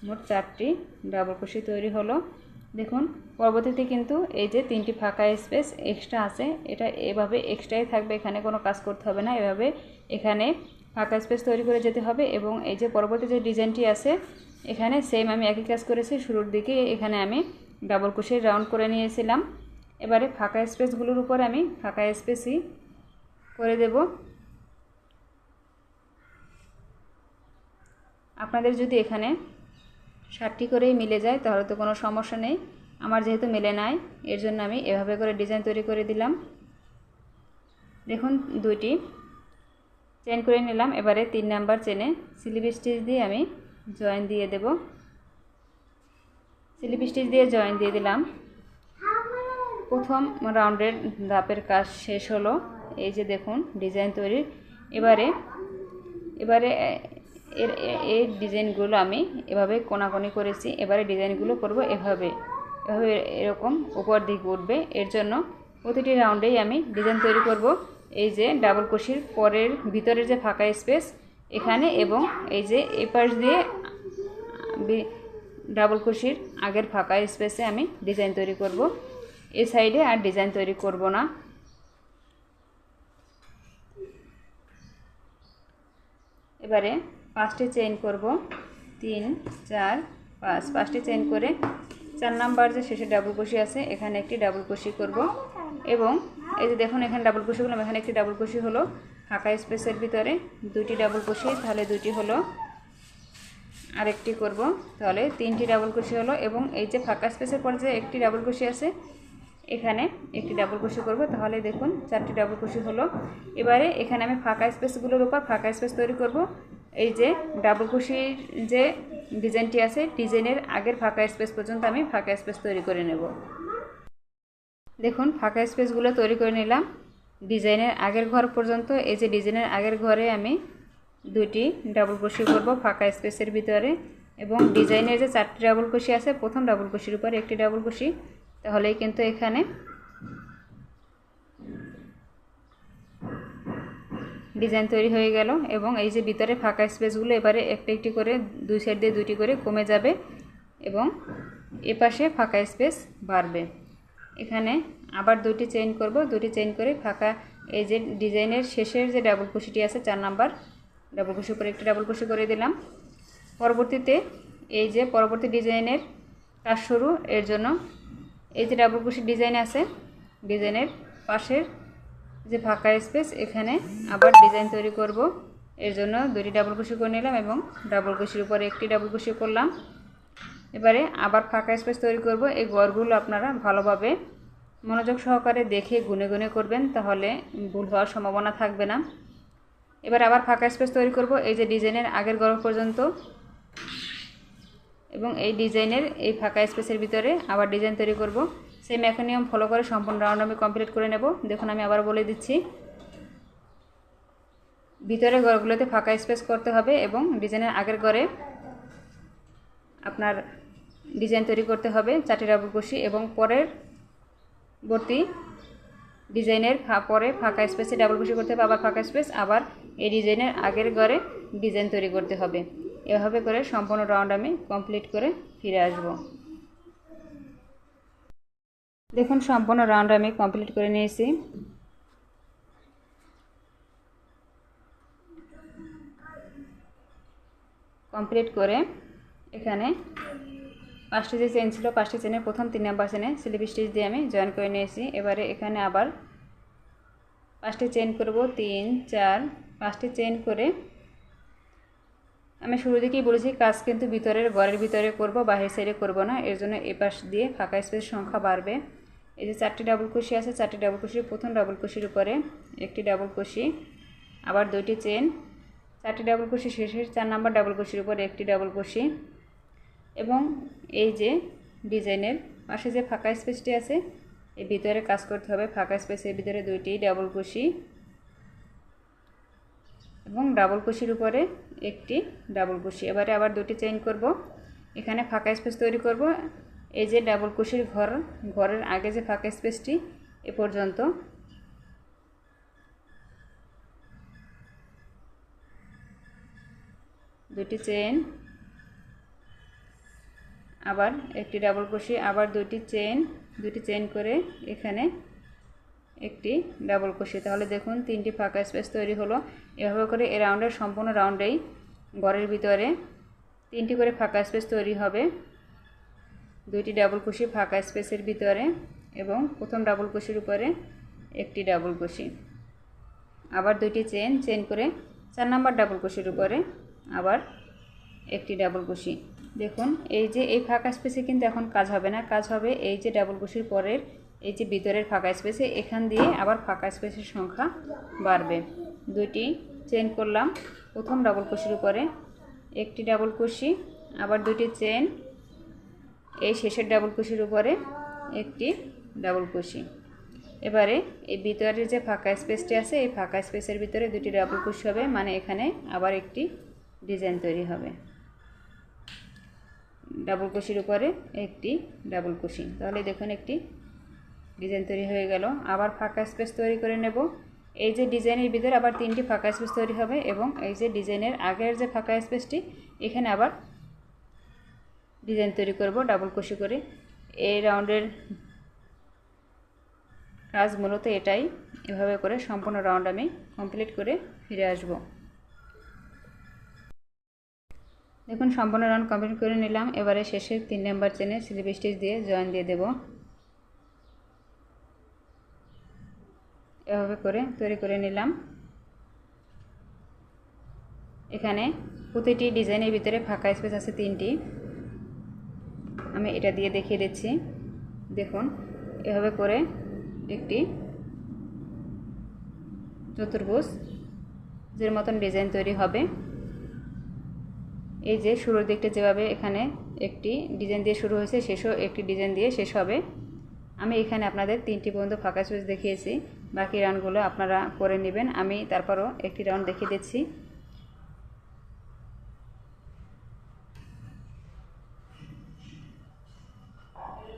মোট 4টি ডাবল কুশি তৈরি হলো। দেখুন পরবর্তীতে কিন্তু এই যে 3টি ফাঁকা স্পেস এক্সট্রা আছে, এটা এভাবে এক্সট্রাই থাকবে, এখানে কোনো কাজ করতে হবে না। এভাবে এখানে ফাঁকা স্পেস তৈরি করে যেতে হবে। এবং এই যে পরবর্তী যে ডিজাইনটি আছে এখানে সেম আমি একই কাজ করেছি। শুরুর দিকে এখানে আমি ডাবল কুশির রাউন্ড করে নিয়েছিলাম। এবারে ফাঁকা স্পেসগুলোর উপর আমি ফাঁকা স্পেসই করে দেব। আপনাদের যদি এখানে 60টি করেই মিলে যায় তাহলে তো কোনো সমস্যা নেই। আমার যেহেতু মিলে নাই, এর জন্য আমি এভাবে করে ডিজাইন তৈরি করে দিলাম। দেখুন 2টি চেইন করে নিলাম। এবারে 3 নাম্বার চেনে স্লিপ স্টিচ দিয়ে আমি জয়েন দিয়ে দেব। স্লিপ স্টিচ দিয়ে জয়েন দিয়ে দিলাম। প্রথম রাউন্ডের ধাপের কাজ শেষ হলো। এই যে দেখুন ডিজাইন তৈরি। এবারে এই ডিজাইনগুলো আমি এভাবে কোনাকুনি করেছি। এবারে ডিজাইনগুলো করব এভাবে এরকম উপর দিকে উঠবে। এর জন্য প্রতিটি রাউন্ডেই আমি ডিজাইন তৈরি করব। এই যে ডাবল কুশির পরের ভিতরের যে ফাঁকা স্পেস এখানে, এবং এই যে এই পাশ দিয়ে ডাবল কুশির আগের ফাঁকা স্পেসে আমি ডিজাইন তৈরি করব। এই সাইডে আর ডিজাইন তৈরি করব না। এবারে 5টি চেইন করব, 3 4 5, 5টি চেইন করে 4 নাম্বার যে শেষে ডাবল কুশি আছে এখানে একটি ডাবল কুশি করব। এবং এই যে দেখুন এখানে ডাবল কুশি করলাম, এখানে একটি ডাবল কুশি হলো। ফাঁকা স্পেসের ভিতরে 2টি ডাবল কুশি, তাহলে 2টি হলো। আরেকটি করব, তাহলে 3টি ডাবল কুশি হলো। এবং এই যে ফাঁকা স্পেসের পর যে একটি ডাবল কুশি আছে এখানে একটি ডাবল কুশি করব, তাহলে দেখুন 4টি ডাবল কুশি হলো। এবারে এখানে আমি ফাঁকা স্পেসগুলোর উপর ফাঁকা স্পেস তৈরি করব। এই যে ডাবল কুশির যে ডিজাইনটি আছে, ডিজাইনের আগের ফাঁকা স্পেস পর্যন্ত আমি ফাঁকা স্পেস তৈরি করে নেব। দেখুন ফাঁকা স্পেসগুলো তৈরি করে নিলাম ডিজাইনের আগের ঘর পর্যন্ত। এই যে ডিজাইনের আগের ঘরে আমি দুটি ডাবল কুশি করব ফাঁকা স্পেসের ভিতরে, এবং ডিজাইনের যে 4টি ডাবল কুশি আছে প্রথম ডাবল কুশির উপর একটি ডাবল কুশি, তাহলেই কিন্তু এখানে ডিজাইন তৈরি হয়ে গেল। এবং এই যে ভিতরে ফাঁকা স্পেসগুলো এবারে একটি একটি করে দুই সাইড দিয়ে দুটি করে কমে যাবে এবং এপাশে ফাঁকা স্পেস বাড়বে। এখানে আবার দুটি চেইন করব, দুটি চেইন করে ফাঁকা এই যে ডিজাইনের শেষের যে ডাবল কুশিটি আছে 4 নাম্বার ডাবল কুশির উপরে একটি ডাবল কুশি করে দিলাম। পরবর্তীতে এই যে পরবর্তী ডিজাইনের কাজ শুরু, এর জন্য এই যে ডাবল কুশির ডিজাইন আছে ডিজাইনের পাশের যে ফাঁকা স্পেস এখানে আবার ডিজাইন তৈরি করব। এর জন্য দুটি ডাবল কুশি করে নিলাম এবং ডাবল কুশির উপরে একটি ডাবল কুশি করলাম। এবারে আবার ফাঁকা স্পেস তৈরি করব। এই ঘরগুলো আপনারা ভালোভাবে মনোযোগ সহকারে দেখে গুনে গুনে করবেন, তাহলে ভুল হওয়ার সম্ভাবনা থাকবে না। এবার আবার ফাঁকা স্পেস তৈরি করব এই যে ডিজাইনের আগের ঘর পর্যন্ত, এবং এই ডিজাইনের এই ফাঁকা স্পেসের ভিতরে আবার ডিজাইন তৈরি করব। সেম একই নিয়ম ফলো করে সম্পূর্ণ রাউন্ড আমি কমপ্লিট করে নেব। দেখুন আমি আবার বলে দিচ্ছি, ভিতরে ঘরগুলোতে ফাঁকা স্পেস করতে হবে এবং ডিজাইনের আগের ঘরে আপনার ডিজাইন তৈরি করতে হবে 4টি ডাবল কুশি, এবং পরের বর্তী ডিজাইনের পরে ফাঁকা স্পেসে ডাবল কুশি করতে হবে, আবার ফাঁকা স্পেস, আবার এই ডিজাইনের আগের ঘরে ডিজাইন তৈরি করতে হবে। এভাবে করে সম্পূর্ণ রাউন্ড আমি কমপ্লিট করে ফিরে আসব। দেখুন সম্পূর্ণ রাউন্ড আমি কমপ্লিট করে নিয়েছি। কমপ্লিট করে এখানে 5টি যে চেন ছিল 5টি চেনের প্রথম 3 নাম্বার চেনে স্লিপ স্টিচ দিয়ে আমি জয়েন করে নিয়েছি। এবারে এখানে আবার 5টি চেন করব, 3 4 5টি চেন করে আমি শুরু থেকেই বলেছি কাজ কিন্তু ভিতরের ঘরের ভিতরে করব, বাইরের সাইডে করব না। এর জন্য এই পাশ দিয়ে ফাঁকা স্পেস সংখ্যা বাড়বে। এই যে 4টি ডাবল কুশি আছে, 4টি ডাবল কুশির প্রথম ডাবল কুশির উপরে একটি ডাবল কুশি, আবার দুইটি চেন, 4টি ডাবল কুশি শেষের 4 নাম্বার ডাবল কুশির উপরে একটি ডাবল কুশি, এবং এই যে ডিজাইনের পাশে যে ফাঁকা স্পেসটি আছে এই ভিতরে কাজ করতে হবে। ফাঁকা স্পেসের ভিতরে দুইটি ডাবল কুশি এবং ডাবল কুশির উপরে একটি ডাবল কুশি। এবারে আবার দুটি চেইন করব, এখানে ফাঁকা স্পেস তৈরি করব। এই যে ডাবল কুশির ঘরের আগে যে ফাঁকা স্পেসটি এ পর্যন্ত দুটি চেইন, আবার একটি ডাবল কুশি, আবার দুটি চেইন করে এখানে একটি ডাবল কুশি। তাহলে দেখুন 3টি ফাঁকা স্পেস তৈরি হলো। এভাবে করে এই রাউন্ডের সম্পূর্ণ রাউন্ডেই ঘরের ভিতরে 3টি করে ফাঁকা স্পেস তৈরি হবে, 2টি ডাবল কুশি ফাঁকা স্পেসের ভিতরে এবং প্রথম ডাবল কুশির উপরে একটি ডাবল কুশি, আবার দুইটি চেইন করে 4 নাম্বার ডাবল কুশির উপরে আবার একটি ডাবল কুশি। দেখুন এই যে এই ফাঁকা স্পেসে কিন্তু এখন কাজ হবে না, কাজ হবে এই যে ডাবল কুশির পরের এই যে ভিতরের ফাঁকা স্পেসে, এখান দিয়ে আবার ফাঁকা স্পেসের সংখ্যা বাড়বে। দুইটি চেইন করলাম প্রথম ডাবল কুশির উপরে একটি ডাবল কুশি, আবার দুটি চেইন এই শেষের ডাবল কুশির উপরে একটি ডাবল কুশি। এবারে এই ভিতরের যে ফাঁকা স্পেসটি আছে এই ফাঁকা স্পেসের ভিতরে দুটি ডাবল কুশি হবে, মানে এখানে আবার একটি ডিজাইন তৈরি হবে ডাবল কুশির উপরে একটি ডাবল কুশি। তাহলে দেখুন একটি ডিজাইন তৈরি হয়ে গেল। আবার ফাঁকা স্পেস তৈরি করে নেব। এই যে ডিজাইনের ভিতরে আবার 3টি ফাঁকা স্পেস তৈরি হবে, এবং এই যে ডিজাইনের আগের যে ফাঁকা স্পেসটি এখানে আবার ডিজাইন তৈরি করব ডাবল কুশি করে। এই রাউন্ডের কাজ মূলত এটাই। এভাবে করে সম্পূর্ণ রাউন্ড আমি কমপ্লিট করে ফিরে আসব। দেখুন সম্পূর্ণ রাউন্ড কমপ্লিট করে নিলাম। এবারে শেষের 3 নাম্বার চেনে স্লিপ স্টিচ দিয়ে জয়েন দিয়ে দেব। এভাবে করে তৈরি করে নিলাম। এখানে প্রতিটি ডিজাইনের ভিতরে ফাঁকা স্পেস আছে 3টি, আমি এটা দিয়ে দেখিয়ে দিচ্ছি। দেখুন এভাবে করে একটি চতুর্ভুজ যের মতন ডিজাইন তৈরি হবে। এই যে শুরুর দিকটা যেভাবে এখানে একটি ডিজাইন দিয়ে শুরু হয়েছে, শেষও একটি ডিজাইন দিয়ে শেষ হবে। আমি এখানে আপনাদের 3টি পর্যন্ত ফাঁকা স্পেস দেখিয়েছি, বাকি রাউন্ডগুলো আপনারা করে নেবেন। আমি তারপরও একটি রাউন্ড দেখিয়ে দিচ্ছি।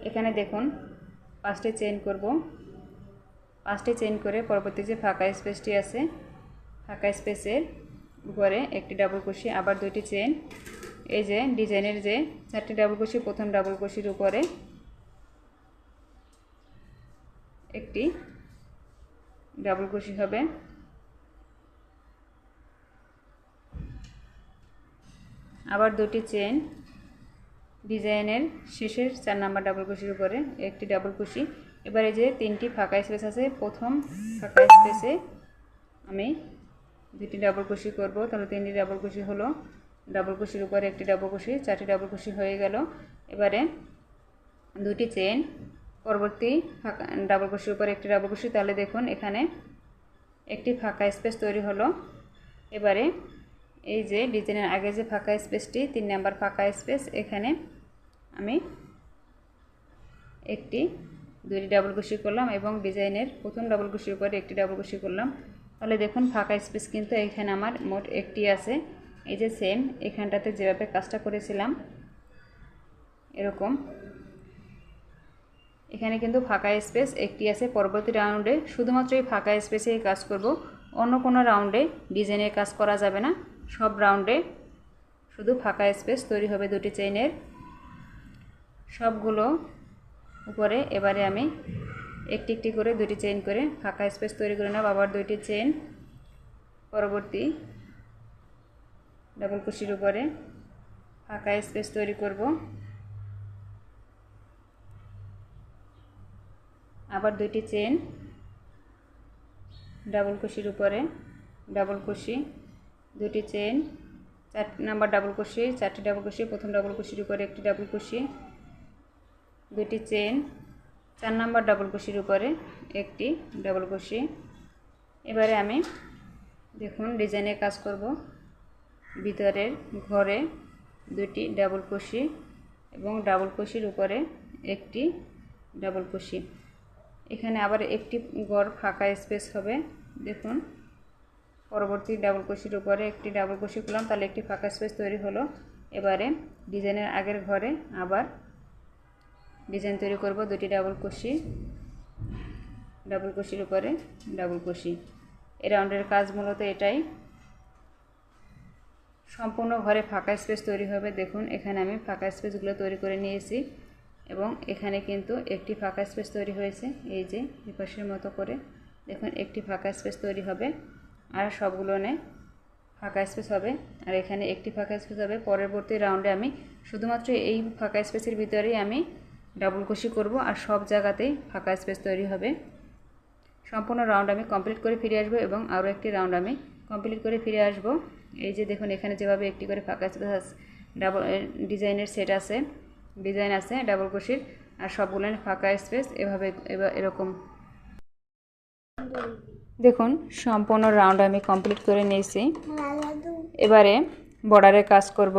এখানে দেখুন 5টি চেইন করব। 5টি চেইন করে পরবর্তী যে ফাঁকা স্পেসটি আছে, ফাঁকা স্পেসের উপরে একটি ডাবল কুশি, আবার 2টি চেইন। এই যে ডিজাইনের যে 4টি ডাবল কুশি, প্রথম ডাবল কুশির উপরে একটি ডাবল কুশি হবে, আবার 2টি চেইন। ডিজাইনের শেষের 4 নাম্বার ডাবল কুশির উপরে একটি ডাবল কুশি। এবারে যে 3টি ফাঁকা স্পেস আছে, প্রথম ফাঁকা স্পেসে আমি 2টি ডাবল কুশি করব, তাহলে 3টি ডাবল কুশি হলো। ডাবল কুশির উপরে একটি ডাবল কুশি, 4টি ডাবল কুশি হয়ে গেল। এবারে 2টি চেইন, পরবর্তী ফাঁকা ডাবল কুশির উপরে একটি ডাবল কুশি, তাহলে দেখুন এখানে একটি ফাঁকা স্পেস তৈরি হলো। এবারে এই যে ডিজাইনের আগে যে ফাঁকা স্পেসটি 3 নাম্বার ফাঁকা স্পেস, এখানে আমি দুটি ডাবল কুশি করলাম এবং ডিজাইনের প্রথম ডাবল কুশির উপরে একটি ডাবল কুশি করলাম। তাহলে দেখুন ফাঁকা স্পেস কিন্তু এখানে আমার মোট একটি আছে। এই যে সেম এখানটাতে যেভাবে কাজটা করেছিলাম এরকম এখানে কিন্তু ফাঁকা স্পেস একটি আছে। পরবর্তী রাউন্ডে শুধুমাত্র এই ফাঁকা স্পেসেই কাজ করব, অন্য কোনো রাউন্ডে ডিজাইনের কাজ করা যাবে না। সব রাউন্ডে শুধু ফাঁকা স্পেস তৈরি হবে 2টি চেইনের সবগুলো উপরে। এবারে আমি একটি একটি করে 2টি চেইন করে ফাঁকা স্পেস তৈরি করে নেব, আবার 2টি চেইন, পরবর্তী ডাবল কুশির উপরে ফাঁকা স্পেস তৈরি করব, আবার 2টি চেইন, ডাবল কুশির উপরে ডাবল কুশি, 2টি চেইন, 4 নাম্বার ডাবল কুশি, 4টি ডাবল কুশি, প্রথম ডাবল কুশির উপরে একটি ডাবল কুশি, 2টি চেইন, 4 নাম্বার ডাবল কুশির উপরে একটি ডাবল কুশি। এবারে আমি দেখুন ডিজাইনের কাজ করব, ভিতরের ঘরে 2টি ডাবল কুশি এবং ডাবল কুশির উপরে একটি ডাবল কুশি। এখানে আবার একটি ঘর ফাঁকা স্পেস হবে। দেখুন পরবর্তী ডাবল কুশির উপরে একটি ডাবল কুশি করলাম, তাহলে একটি ফাঁকা স্পেস তৈরি হলো। এবারে ডিজাইনের আগের ঘরে আবার ডিজাইন তৈরি করব, 2টি ডাবল কুশি, ডাবল কুশির উপরে ডাবল কুশি। এই রাউন্ডের কাজ মূলত এটাই, সম্পূর্ণ ঘরে ফাঁকা স্পেস তৈরি হবে। দেখুন এখানে আমি ফাঁকা স্পেসগুলো তৈরি করে নিয়েছি এবং এখানে কিন্তু একটি ফাঁকা স্পেস তৈরি হয়েছে। এই যে এপাশের মতো করে দেখুন একটি ফাঁকা স্পেস তৈরি হবে, আর সবগুলো ফাঁকা স্পেস হবে, আর এখানে একটি ফাঁকা স্পেস হবে। পরবর্তী রাউন্ডে আমি শুধুমাত্র এই ফাঁকা স্পেসের ভিতরেই আমি ডাবল কুশি করব, আর সব জায়গাতেই ফাঁকা স্পেস তৈরি হবে। সম্পূর্ণ রাউন্ড আমি কমপ্লিট করে ফিরে আসব এবং আরও একটি রাউন্ড আমি কমপ্লিট করে ফিরে আসব। এই যে দেখুন এখানে যেভাবে একটি করে ফাঁকা স্পেস ডাবল ডিজাইনের সেট আছে, ডিজাইন আছে ডাবল কুশির, আর সবগুলো ফাঁকা স্পেস এভাবে এরকম। দেখুন সম্পূর্ণ রাউন্ড আমি কমপ্লিট করে নিয়েছি। এবারে বর্ডারে কাজ করব।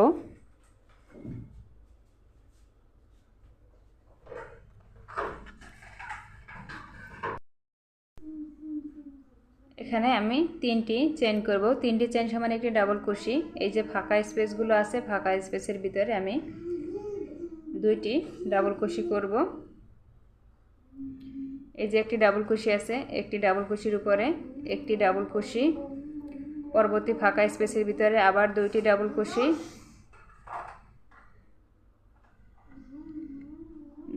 এখানে আমি 3টি চেইন করব, 3টি চেইন সমান একটি ডাবল কুশি। এই যে ফাঁকা স্পেসগুলো আছে, ফাঁকা স্পেসের ভিতরে আমি 2টি ডাবল কুশি করব। এই যে একটি ডাবল কুশি আছে, একটি ডাবল কুশির উপরে একটি ডাবল কুশি, পরবর্তী ফাঁকা স্পেসের ভিতরে আবার 2টি ডাবল কুশি,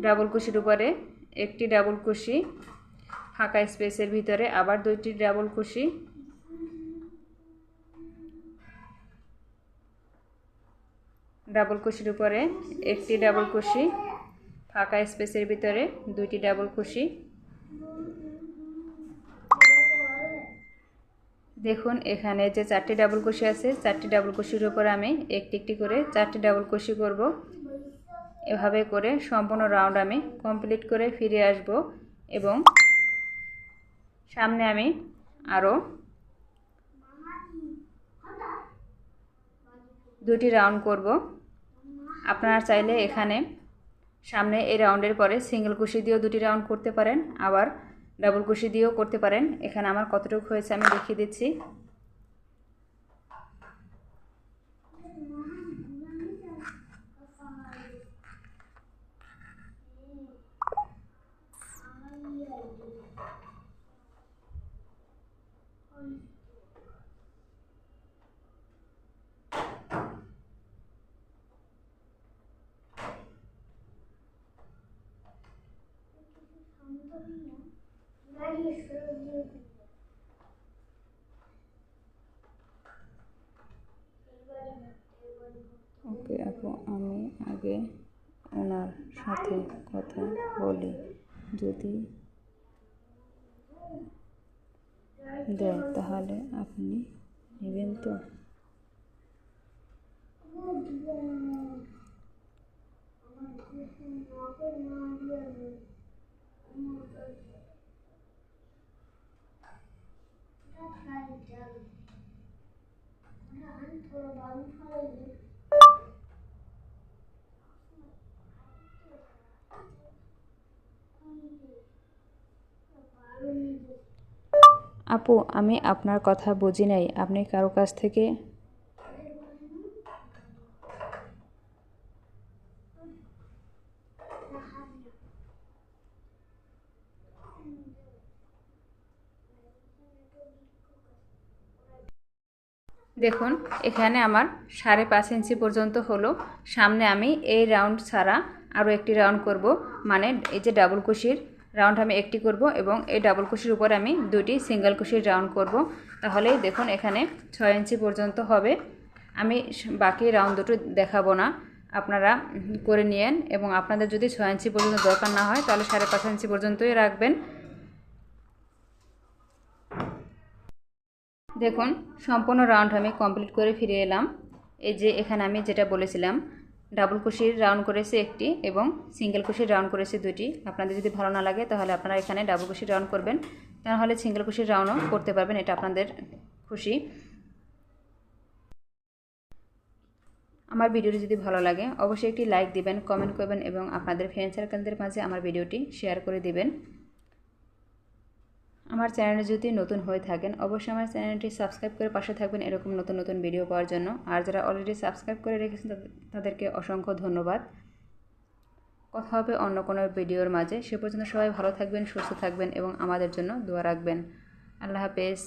ডাবল কুশির উপরে একটি ডাবল কুশি, ফাঁকা স্পেসের ভিতরে আবার 2টি ডাবল কুশি, ডাবল কুশির উপরে একটি ডাবল কুশি, ফাঁকা স্পেসের ভিতরে 2টি ডাবল কুশি। দেখুন এখানে যে 4টি ডাবল কুশি আছে, 4টি ডাবল কুশির উপর আমি একটি একটি করে 4টি ডাবল কুশি করব। এভাবে করে সম্পূর্ণ রাউন্ড আমি কমপ্লিট করে ফিরে আসব এবং সামনে আমি আরও 2টি রাউন্ড করব। আপনারা চাইলে এখানে সামনে এই রাউন্ডের পরে সিঙ্গেল কুশি দিয়েও 2টি রাউন্ড করতে পারেন, আবার ডাবল কুশি দিয়েও করতে পারেন। এখানে আমার কতটুকু হয়েছে আমি দেখিয়ে দিচ্ছি। ওকে আপু, আমি আগে ওনার সাথে কথা বলি, যদি দেয় তাহলে আপনি নেবেন তো? আপু, আমি আপনার কথা বুঝি নাই, আপনি কারো কাছ থেকে দেখুন এখানে আমার 5.5 ইঞ্চি পর্যন্ত হলো। সামনে আমি এই রাউন্ড ছাড়া আরও একটি রাউন্ড করব, মানে এই যে ডাবল কুশির রাউন্ড আমি একটি করব এবং এই ডাবল কুশির উপর আমি 2টি সিঙ্গেল কুশির রাউন্ড করব। তাহলেই দেখুন এখানে 6 ইঞ্চি পর্যন্ত হবে। আমি বাকি রাউন্ড দুটো দেখাবো না, আপনারা করে নিয়েন, এবং আপনাদের যদি 6 ইঞ্চি পর্যন্ত দরকার না হয় তাহলে 5.5 ইঞ্চি পর্যন্তই রাখবেন। দেখুন সম্পূর্ণ রাউন্ড আমি কমপ্লিট করে ফিরে এলাম। এই যে এখানে আমি যেটা বলেছিলাম, ডাবল কুশির রাউন্ড করেছি একটি এবং সিঙ্গেল কুশির রাউন্ড করেছি 2টি। আপনাদের যদি ভালো না লাগে তাহলে আপনারা এখানে ডাবল কুশির রাউন্ড করবেন, তাহলে সিঙ্গেল কুশির রাউন্ডও করতে পারবেন, এটা আপনাদের খুশি। আমার ভিডিওটি যদি ভালো লাগে অবশ্যই একটি লাইক দিবেন, কমেন্ট করবেন এবং আপনাদের ফ্রেন্ড সার্কেলদের মাঝে আমার ভিডিওটি শেয়ার করে দিবেন। আমার চ্যানেলে যদি নতুন হয়ে থাকেন অবশ্যই আমার চ্যানেলটি সাবস্ক্রাইব করে পাশে থাকবেন এরকম নতুন নতুন ভিডিও পাওয়ার জন্য। আর যারা অলরেডি সাবস্ক্রাইব করে রেখেছেন তাদেরকে অসংখ্য ধন্যবাদ। কথা হবে অন্য কোনো ভিডিওর মাঝে। সে পর্যন্ত সবাই ভালো থাকবেন, সুস্থ থাকবেন এবং আমাদের জন্য দোয়া রাখবেন। আল্লাহ হাফেজ।